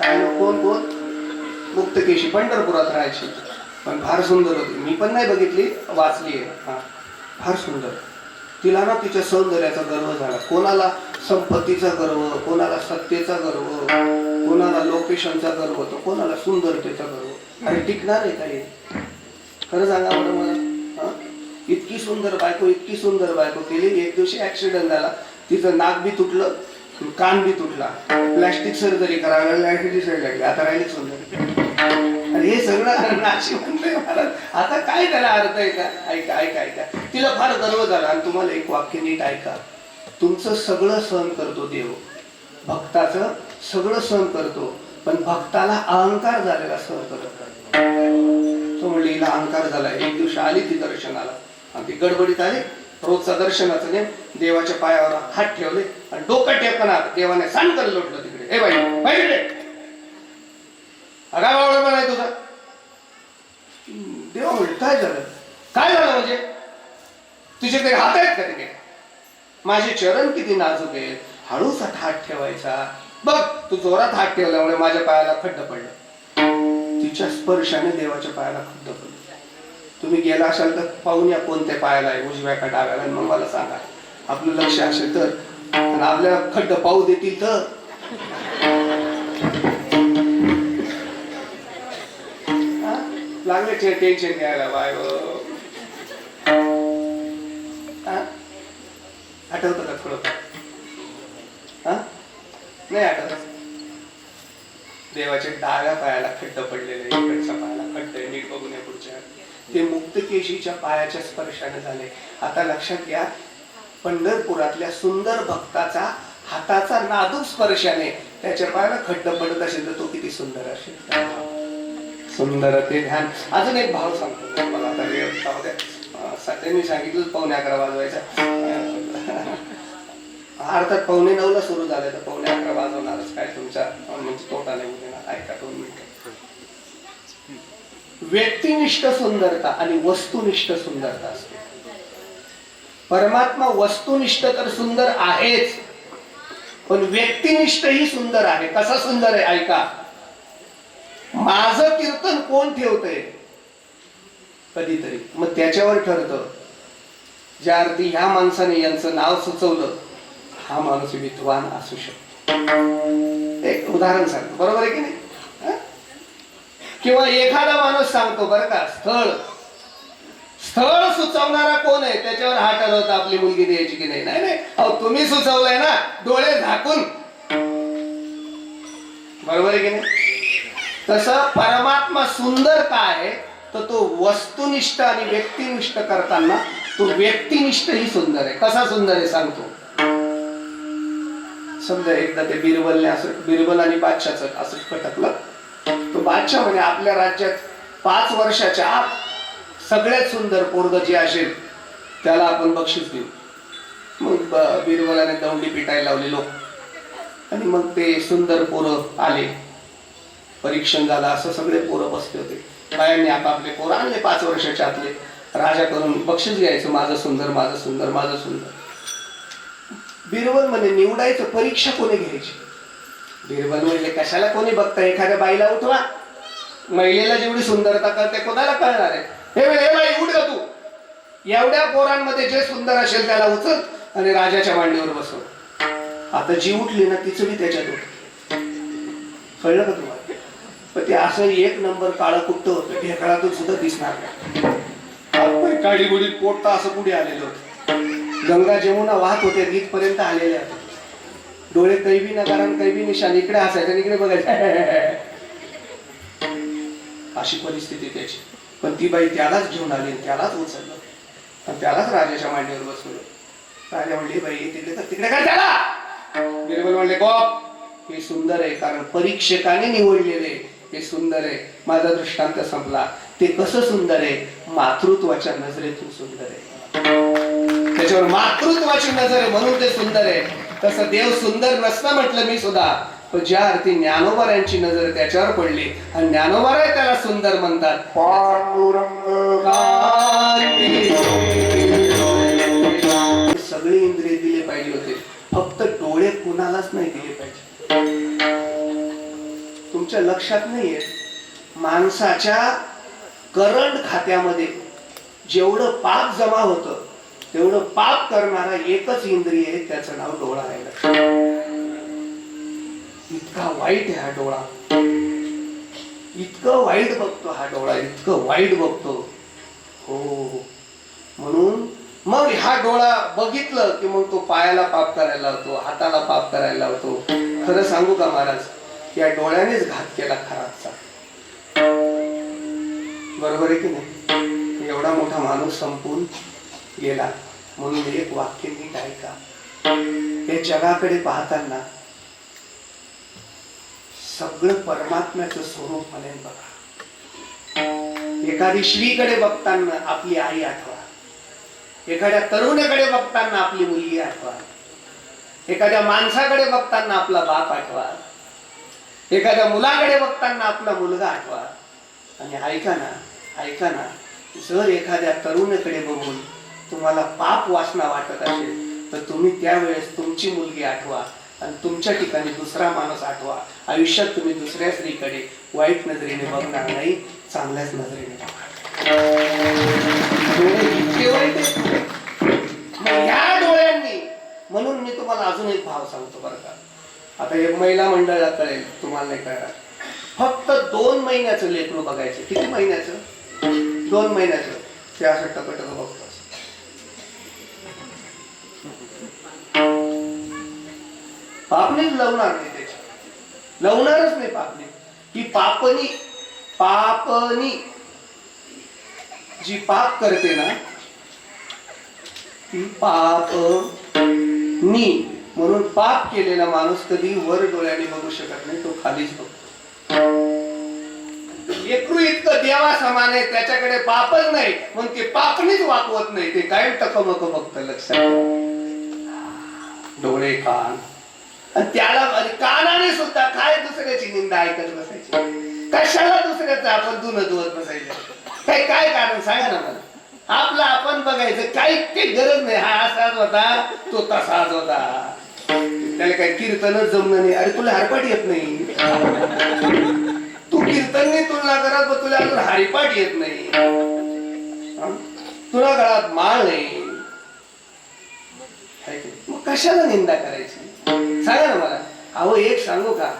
काय कोण कोण मुक्तकेशी पंढरपुरात राहायची, पण फार सुंदर होती. मी पण नाही बघितली, वाचली आहे. हा, फार सुंदर. तिला ना तिच्या सौंदर्याचा गर्व झाला. कोणाला संपत्तीचा गर्व, कोणाला सत्तेचा गर्व, कोणाला लोकेशनचा गर्व, तर कोणाला सुंदरतेचा गर्व. अरे टिकणार आहे काही? खरं सांगा बरं मला. इतकी सुंदर बायको, इतकी सुंदर बायको केली. एक दिवशी ऍक्सिडेंट झाला, तिचं नाक बी तुटलं, कान बी तुटला, प्लॅस्टिक सर्जरी करायला लागली. आता राहिली सुंदर. आणि हे सगळं नाशी म्हणलंय मला. आता काय त्याला अर्थ आहे का? ऐका ऐका ऐका. तिला फार गर्व झाला. आणि तुम्हाला एक वाक्य नीट ऐका. तुमचं सगळं सहन करतो देव, भक्ताचं सगळं सहन करतो, पण भक्ताला अहंकार झालेला सहन करत नाही. तो म्हणले हिला अहंकार झाला. एक दिवशी आली ती दर्शनाला, आणि ती गडबडीत आली. रोजचा दर्शनाचं नेम, देवाच्या पायावर हात ठेवले आणि डोकं टेकणार. देवाने सांडकर लोटलं तिकडे. ए बाई बाई, अगा बावळा म्हणाय तुझा. देवा म्हणले काय झालं? काय झालं म्हणजे? तुझे काही हात आहेत का तिकडे? माझे चरण किती नाजूक आहेत, हळूच हात ठेवायचा. बघ तू जोरात हात ठेवल्यामुळे माझ्या पायाला खड्ड पडलं. तिच्या स्पर्शाने देवाच्या पायाला खड्ड पडलं. तुम्ही गेला असाल तर पाहून या कोणत्या पायाला आहे, उजव्या का डाव्याला, मग मला सांगा. आपलं लक्ष असेल तर, आणि आपल्याला खड्ड पाहू देतील तर. लागले टेन्शन घ्यायला बाय. आठवतं का थोडं? नाही आठवत. देवाच्या डाव्या पायाला खड्ड पडलेले, इकडच्या पायाला खड्ड, नीट बघून या पुढच्या. ते मुक्तकेशीच्या पायाच्या स्पर्शाने झाले. आता लक्षात घ्या, पंढरपुरातल्या सुंदर भक्ताचा हाताचा नाजूक स्पर्शाने त्याच्या पायाला खड्ड पडत असेल तर तो किती सुंदर असेल. सुंदर ते ध्यान. अजून एक भाव सांगतो मला. आता वेळ सध्या मी सांगितलं 11:15 वाजवायचा. अर्थात 8:45 सुरू झाले तर 11:15 वाजवणारच. काय तुमचा म्हणजे तोटा नाही देणार. ऐका 2 मिनिटं. व्यक्तिनिष्ठ सुंदरता आणि वस्तुनिष्ठ सुंदरता असते. परमात्मा वस्तुनिष्ठ तर सुंदर आहेच, पण व्यक्तिनिष्ठ ही सुंदर आहे. कसा सुंदर आहे ऐका. माझं कीर्तन कोण ठेवतंय कधीतरी, मग त्याच्यावर ठरतं. ज्या अर्थी ह्या माणसाने यांचं नाव सुचवलं, हा माणूस विद्वान असू शकतो. एक उदाहरण सांगतो, बरोबर आहे की नाही? किंवा एखादा माणूस सांगतो बरं का, स्थळ सुचवणारा कोण आहे त्याच्यावर हा ठरवता आपली मुलगी द्यायची की नाही. नाही अहो तुम्ही सुचवलंय ना, डोळे झाकून. बरोबर आहे की नाही? तसं परमात्मा सुंदर काय तर तो वस्तुनिष्ठ आणि व्यक्तिनिष्ठ करताना तो व्यक्तिनिष्ठ ही सुंदर आहे. कसा सुंदर आहे सांगतो. समजा एकदा ते बिरबलने असं, बिरबल आणि बादशाहचं असं खटकलं. तो बादशाह म्हणजे आपल्या राज्यात 5 वर्षाच्या आत सगळ्यात सुंदर पोरग जे असेल त्याला आपण बक्षीस देऊ. मग बिरबलाने दौंडी पिटायला लावली लोक, आणि मग ते सुंदर पोरं आले. परीक्षण झालं, असं सगळे पोरं बसले होते. बायांनी आपापले पोरं आणले 5 वर्षाच्या आतले. राजा करून बक्षीस घ्यायचं, माझं सुंदर माझं सुंदर माझं सुंदर. बिरबल म्हणे निवडायचं, परीक्षा कोणी घ्यायची? बिरबल म्हणजे कशाला कोणी बघता, एखाद्या बाईला उठवा. महिलेला जेवढी सुंदरता कळते कोणाला कळणार आहे? हे बाई उठ ग तू, एवढ्या पोरांमध्ये जे सुंदर असेल त्याला उचल आणि राजाच्या मांडीवर बसव. आता जी उठली ना तिचं बी त्याच्यात उठ. कळलं का तुम्हाला? पण ते असं 1 नंबर काळं कुट्ट होतं, ढेकळातून सुद्धा दिसणार नाही. काळी गुडीत पोट तर असं पुढे आलेलं होतं. गंगा जमुना वाहत होते, इथपर्यंत आलेले होते. डोळे कैबी नगारान कैबी निशाण, इकडे असायचं इकडे बघायचं. अशी परिस्थिती त्याची. पण ती बाई त्यालाच घेऊन आली, त्यालाच उचललं आणि त्यालाच राजाच्या मांडीवर बसवलं. राजा म्हणले बाई तिकडे तर तिकडे काय त्याला. बिरबल म्हणले गॉप, हे सुंदर आहे कारण परीक्षकाने निवडलेले हे सुंदर आहे. माझा दृष्टांत संपला. ते कसं सुंदर आहे? मातृत्वाच्या नजरेतून सुंदर आहे. त्याच्यावर मातृत्वाची नजर आहे म्हणून ते सुंदर आहे. तसं देव सुंदर नसतं म्हटलं मी सुद्धा, पण ज्या अर्थी ज्ञानोबारांची नजर त्याच्यावर पडली आणि ज्ञानोबाराय त्याला सुंदर म्हणतात. सगळे इंद्रिय दिले पाहिजे होते, फक्त डोळे कुणालाच नाही दिले पाहिजे. तुमच्या लक्षात नाहीये, माणसाच्या करंट खात्यामध्ये जेवढं पाप जमा होतं तेवढं पाप करणारा एकच इंद्रिय आहे, त्याचं नाव डोळा आहे. इतका वाईट आहे हा डोळा, इतकं वाईट बघतो हा डोळा, इतकं वाईट बघतो. हो, म्हणून मग हा डोळा बघितलं की मग तो पायाला पाप करायला लावतो, हाताला पाप करायला लावतो. खरं सांगू का महाराज, या डोळ्यानेच घात केला खराबचा. बरोबर आहे की नाही? एवढा मोठा माणूस संपून गेला. म्हणून एक वाक्य नीट ऐका. हे जगाकडे पाहताना सगळं परमात्म्याचं स्वरूप म्हणेन बघा. एखादी स्त्रीकडे बघताना आपली आई आठवा, एखाद्या तरुणाकडे बघताना आपली मुलगी आठवा, एखाद्या माणसाकडे बघताना आपला बाप आठवा, एखाद्या मुलाकडे बघताना आपला मुलगा आठवा. आणि ऐका ना, जर एखाद्या तरुणाकडे बघून तुम्हाला पाप वासना वाटत असेल तर तुम्ही त्यावेळेस तुमची मुलगी आठवा आणि तुमच्या ठिकाणी दुसरा माणूस आठवा. आयुष्यात तुम्ही दुसऱ्या स्त्रीकडे वाईट नजरेने बघणार नाही, चांगल्याच नजरेने बघणार. या डोळ्यांनी, म्हणून मी तुम्हाला अजून एक भाव सांगतो बरं का. आता एक महिला मंडळाला कळेल, तुम्हाला नाही कळणार. फक्त 2 महिन्याचं लेकरू बघायचं. किती महिन्याचं? 2 महिन्याचं. ते असं टकटक बघतो. पापणीच लवणार नाही, त्याची लवणारच नाही पापणी. ही पापणी जी पाप करते ना, ती पापनी. म्हणून पाप केलेला माणूस कधी वर डोळ्याने बघू शकत नाही, तो खालीच बघतो. लेकरू इतकं देवा समान आहे, त्याच्याकडे पापच नाही म्हणून ते पापणीच वाकवत नाही, ते कायम टकमक बघतं. लक्षात, डोळे कान, आणि त्याला कानाने सुद्धा काय दुसऱ्याची निंदा ऐकत बसायची. कशाला दुसऱ्याचं आपण धुणं धुवत बसायचं? काय कारण सांगा ना मला. आपलं आपण बघायचं, काही गरज नाही. हा असाच होता, तो तसाच होता. त्याला काही कीर्तनच जमलं नाही. अरे तुला हरपाट येत नाही, तू कीर्तनने तुलना करत, पण तुला अजून हरिपाठ येत नाही. तुला गळात माळ नाही, मग कशाला निंदा करायची? सांगा ना मला. अहो एक सांगू का,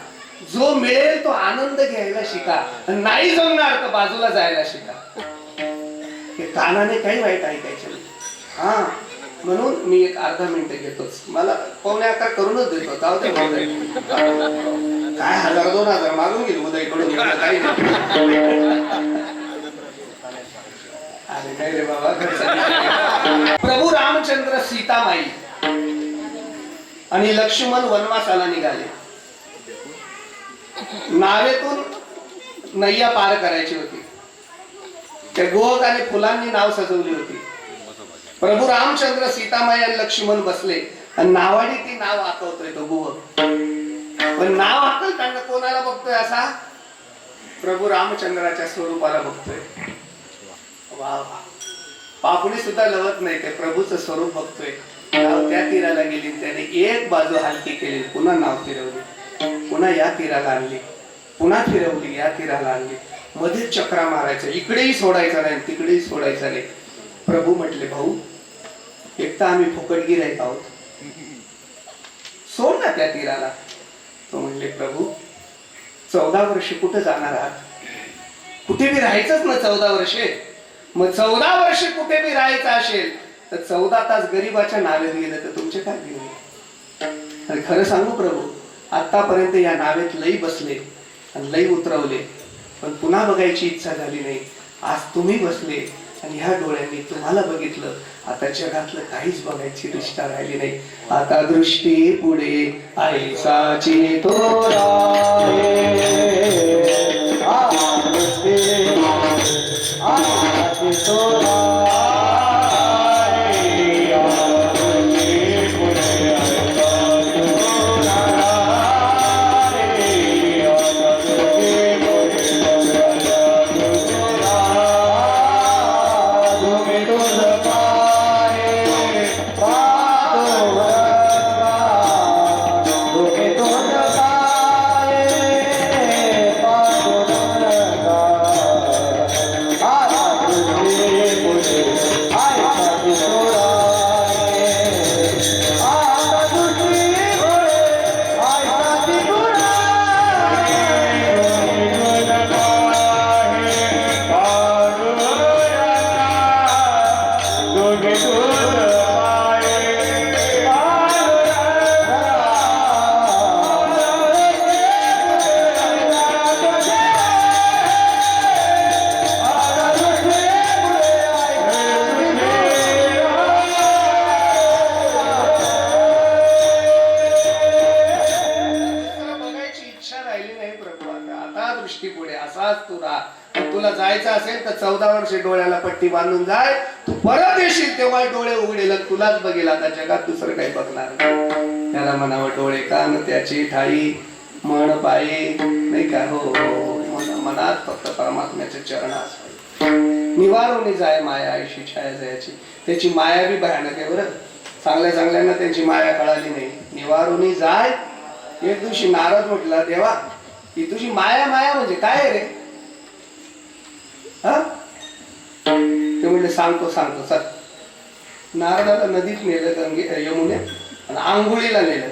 जो मिळेल तो आनंद घ्यायला शिका, नाही जमणार तर बाजूला जायला शिका. हे कानाने काही वाईट ऐकायचं नाही. हा, म्हणून मी एक अर्धा मिनिट घेतोच. मला 11:15 करूनच देतो. जाऊ दे, काय 1000-2000 मागून गेलो उदयकडून, काही अरे नाही रे बाबा. प्रभू रामचंद्र, सीतामाई आणि लक्ष्मण वनवासाला निघाले. नावेतून नैया पार करायची होती. त्या गोवकाने फुलांनी नाव सजवली होती. प्रभू रामचंद्र, सीतामाई आणि लक्ष्मण बसले आणि नावाडी ती नाव आकवतोय तो गोवक. पण नाव आकवताना कोणाला बघतोय? असा प्रभू रामचंद्राच्या स्वरूपाला बघतोय. वा वा, पापुणी सुद्धा लवत नाही, ते प्रभूचं स्वरूप बघतोय. नाव त्या तीराला गेली, त्याने एक बाजू हलकी केली, पुन्हा नाव फिरवली, पुन्हा या तीराला आणली, पुन्हा फिरवली, या तीराला आणली. मध्ये चक्रा मारायचं, इकडेही सोडायचं नाही, तिकडेही सोडायचं नाही. प्रभू म्हटले, भाऊ एक तर आम्ही फुकटगीर आहेत आहोत, सोड ना त्या तीराला. तो म्हणले, प्रभू 14 वर्षे कुठे जाणार आहात? कुठे बी राहायचंच ना 14 वर्षे. मग 14 वर्षे कुठे बी राहायचं असेल तर 14 तास गरीबाच्या नावेत गेलं तर तुमचे काय गेले? आणि खरं सांगू प्रभू, आतापर्यंत या नावेत लई बसले आणि लई उतरवले, पण पुन्हा बघायची इच्छा झाली नाही. आज तुम्ही बसले आणि ह्या डोळ्यांनी तुम्हाला बघितलं. आता जगातलं काहीच बघायची दृष्टी राहिली नाही. आता दृष्टी पुढे ऐसाची तोरा सृष्टी पुढे असाच तू राहा. आणि तुला जायचं असेल तर 14 वर्षे डोळ्याला पट्टी बांधून जाय. तू परत येशील तेव्हा डोळे उघडेल, तुलाच बघेल. आता जगात दुसरं काही बघणार नाही. त्याला म्हणावं डोळे कान त्याची ठाई मन पायी, नाही का? हो मनात फक्त परमात्म्याचे चरण असावे. निवारोनी जाय माया आयशी छाया जयाची. त्याची माया बी भयानक आहे बरं. चांगल्या चांगल्यांना त्यांची माया कळाली नाही. निवारोनी जाय. एक दिवशी नारद म्हटला, देवा ही तुझी माया माया म्हणजे काय रे? हा ते म्हणले सांगतो सांगतो सर. नारदाला नदीत नेलं गंगे यमुनेत आणि आंघोळीला नेलं.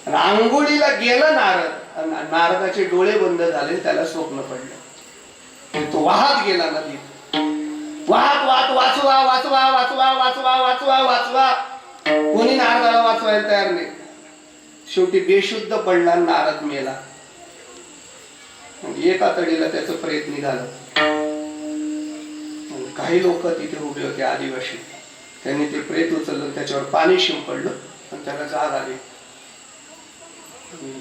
आणि आंघोळीला गेलं नारद आणि नारदाचे डोळे बंद झाले. त्याला स्वप्न पडलं. तो वाहत गेला नदीत. वाहत वाहत वाचवा वाचवा वाचवा वाचवा वाचवा वाचवा. कोणी नारदाला वाचवायला तयार नाही. शेवटी बेशुद्ध पडला, नारद मेला. एका तडीला त्याचं प्रेत निघालं. काही लोक तिथे उभे होते आदिवासी. त्यांनी ते प्रेत उचललं, त्याच्यावर पाणी शिंपडलं आणि त्याला जाग आली.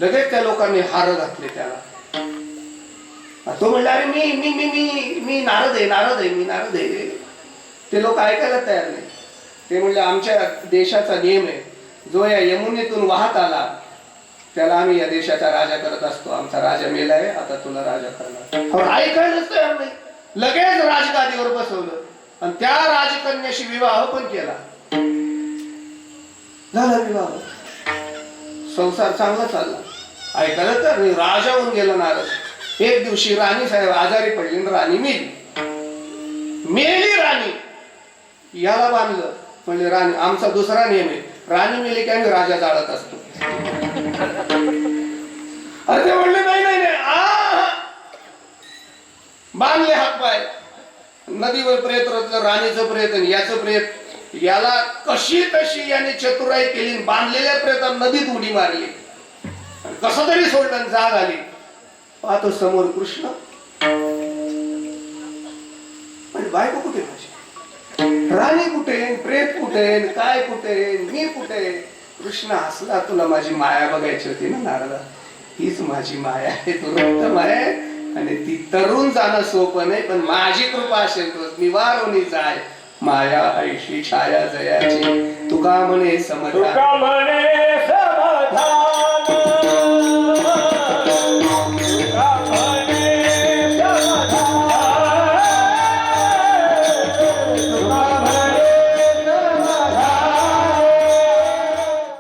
लगेच त्या लोकांनी हार घातले त्याला. तो म्हणला, अरे मी मी मी मी मी नारद आहे, नारद आहे, मी नारद आहे. ते लोक ऐकायला तयार नाही. ते म्हणले, आमच्या देशाचा नियम आहे, जो या यमुनेतून वाहत आला त्याला आम्ही या देशाचा राजा करत असतो. आमचा राजा मेलाय, आता तुला राजा करणार. ऐकायलाच तयार नाही. लगेच राजगादीवर बसवलं आणि त्या राजकन्याशी विवाह पण केला. झाला विवाह. संसार चांगला चालला. ऐकायला तर राजा होऊन गेला नारद. एक दिवशी राणी साहेब आजारी पडली, राणी मेली राणी. याला बांधलं. म्हणजे राणी, आमचा दुसरा नियम आहे, राणी मेली की आम्ही राजा जाळत असतो. अरे ते म्हणले, नाही नाही नाही. बांधले हात पाय. नदीवर प्रेत रचलं, राणीचं प्रेत आणि याचं प्रेत. याला कशी तशी याने चतुराई केली. बांधलेल्या प्रेतात नदीत उडी मारली. कसं तरी सोडलं, जाग आली. पाहतो समोर कृष्ण. म्हणजे बायको कुठे माझी? राणी कुठे? प्रेत कुठे? काय कुठे? मी कुठे? कृष्ण हसला. तुला माझी माया बघायची होती ना नारदा. हीच माझी माया आहे. तू रक्त माया आहे आणि ती तरुण जाणं सोपं नाही. पण माझी कृपा असेल तर निवारोनी जाय माया ऐशी छाया जयाची. तुका म्हणे समजा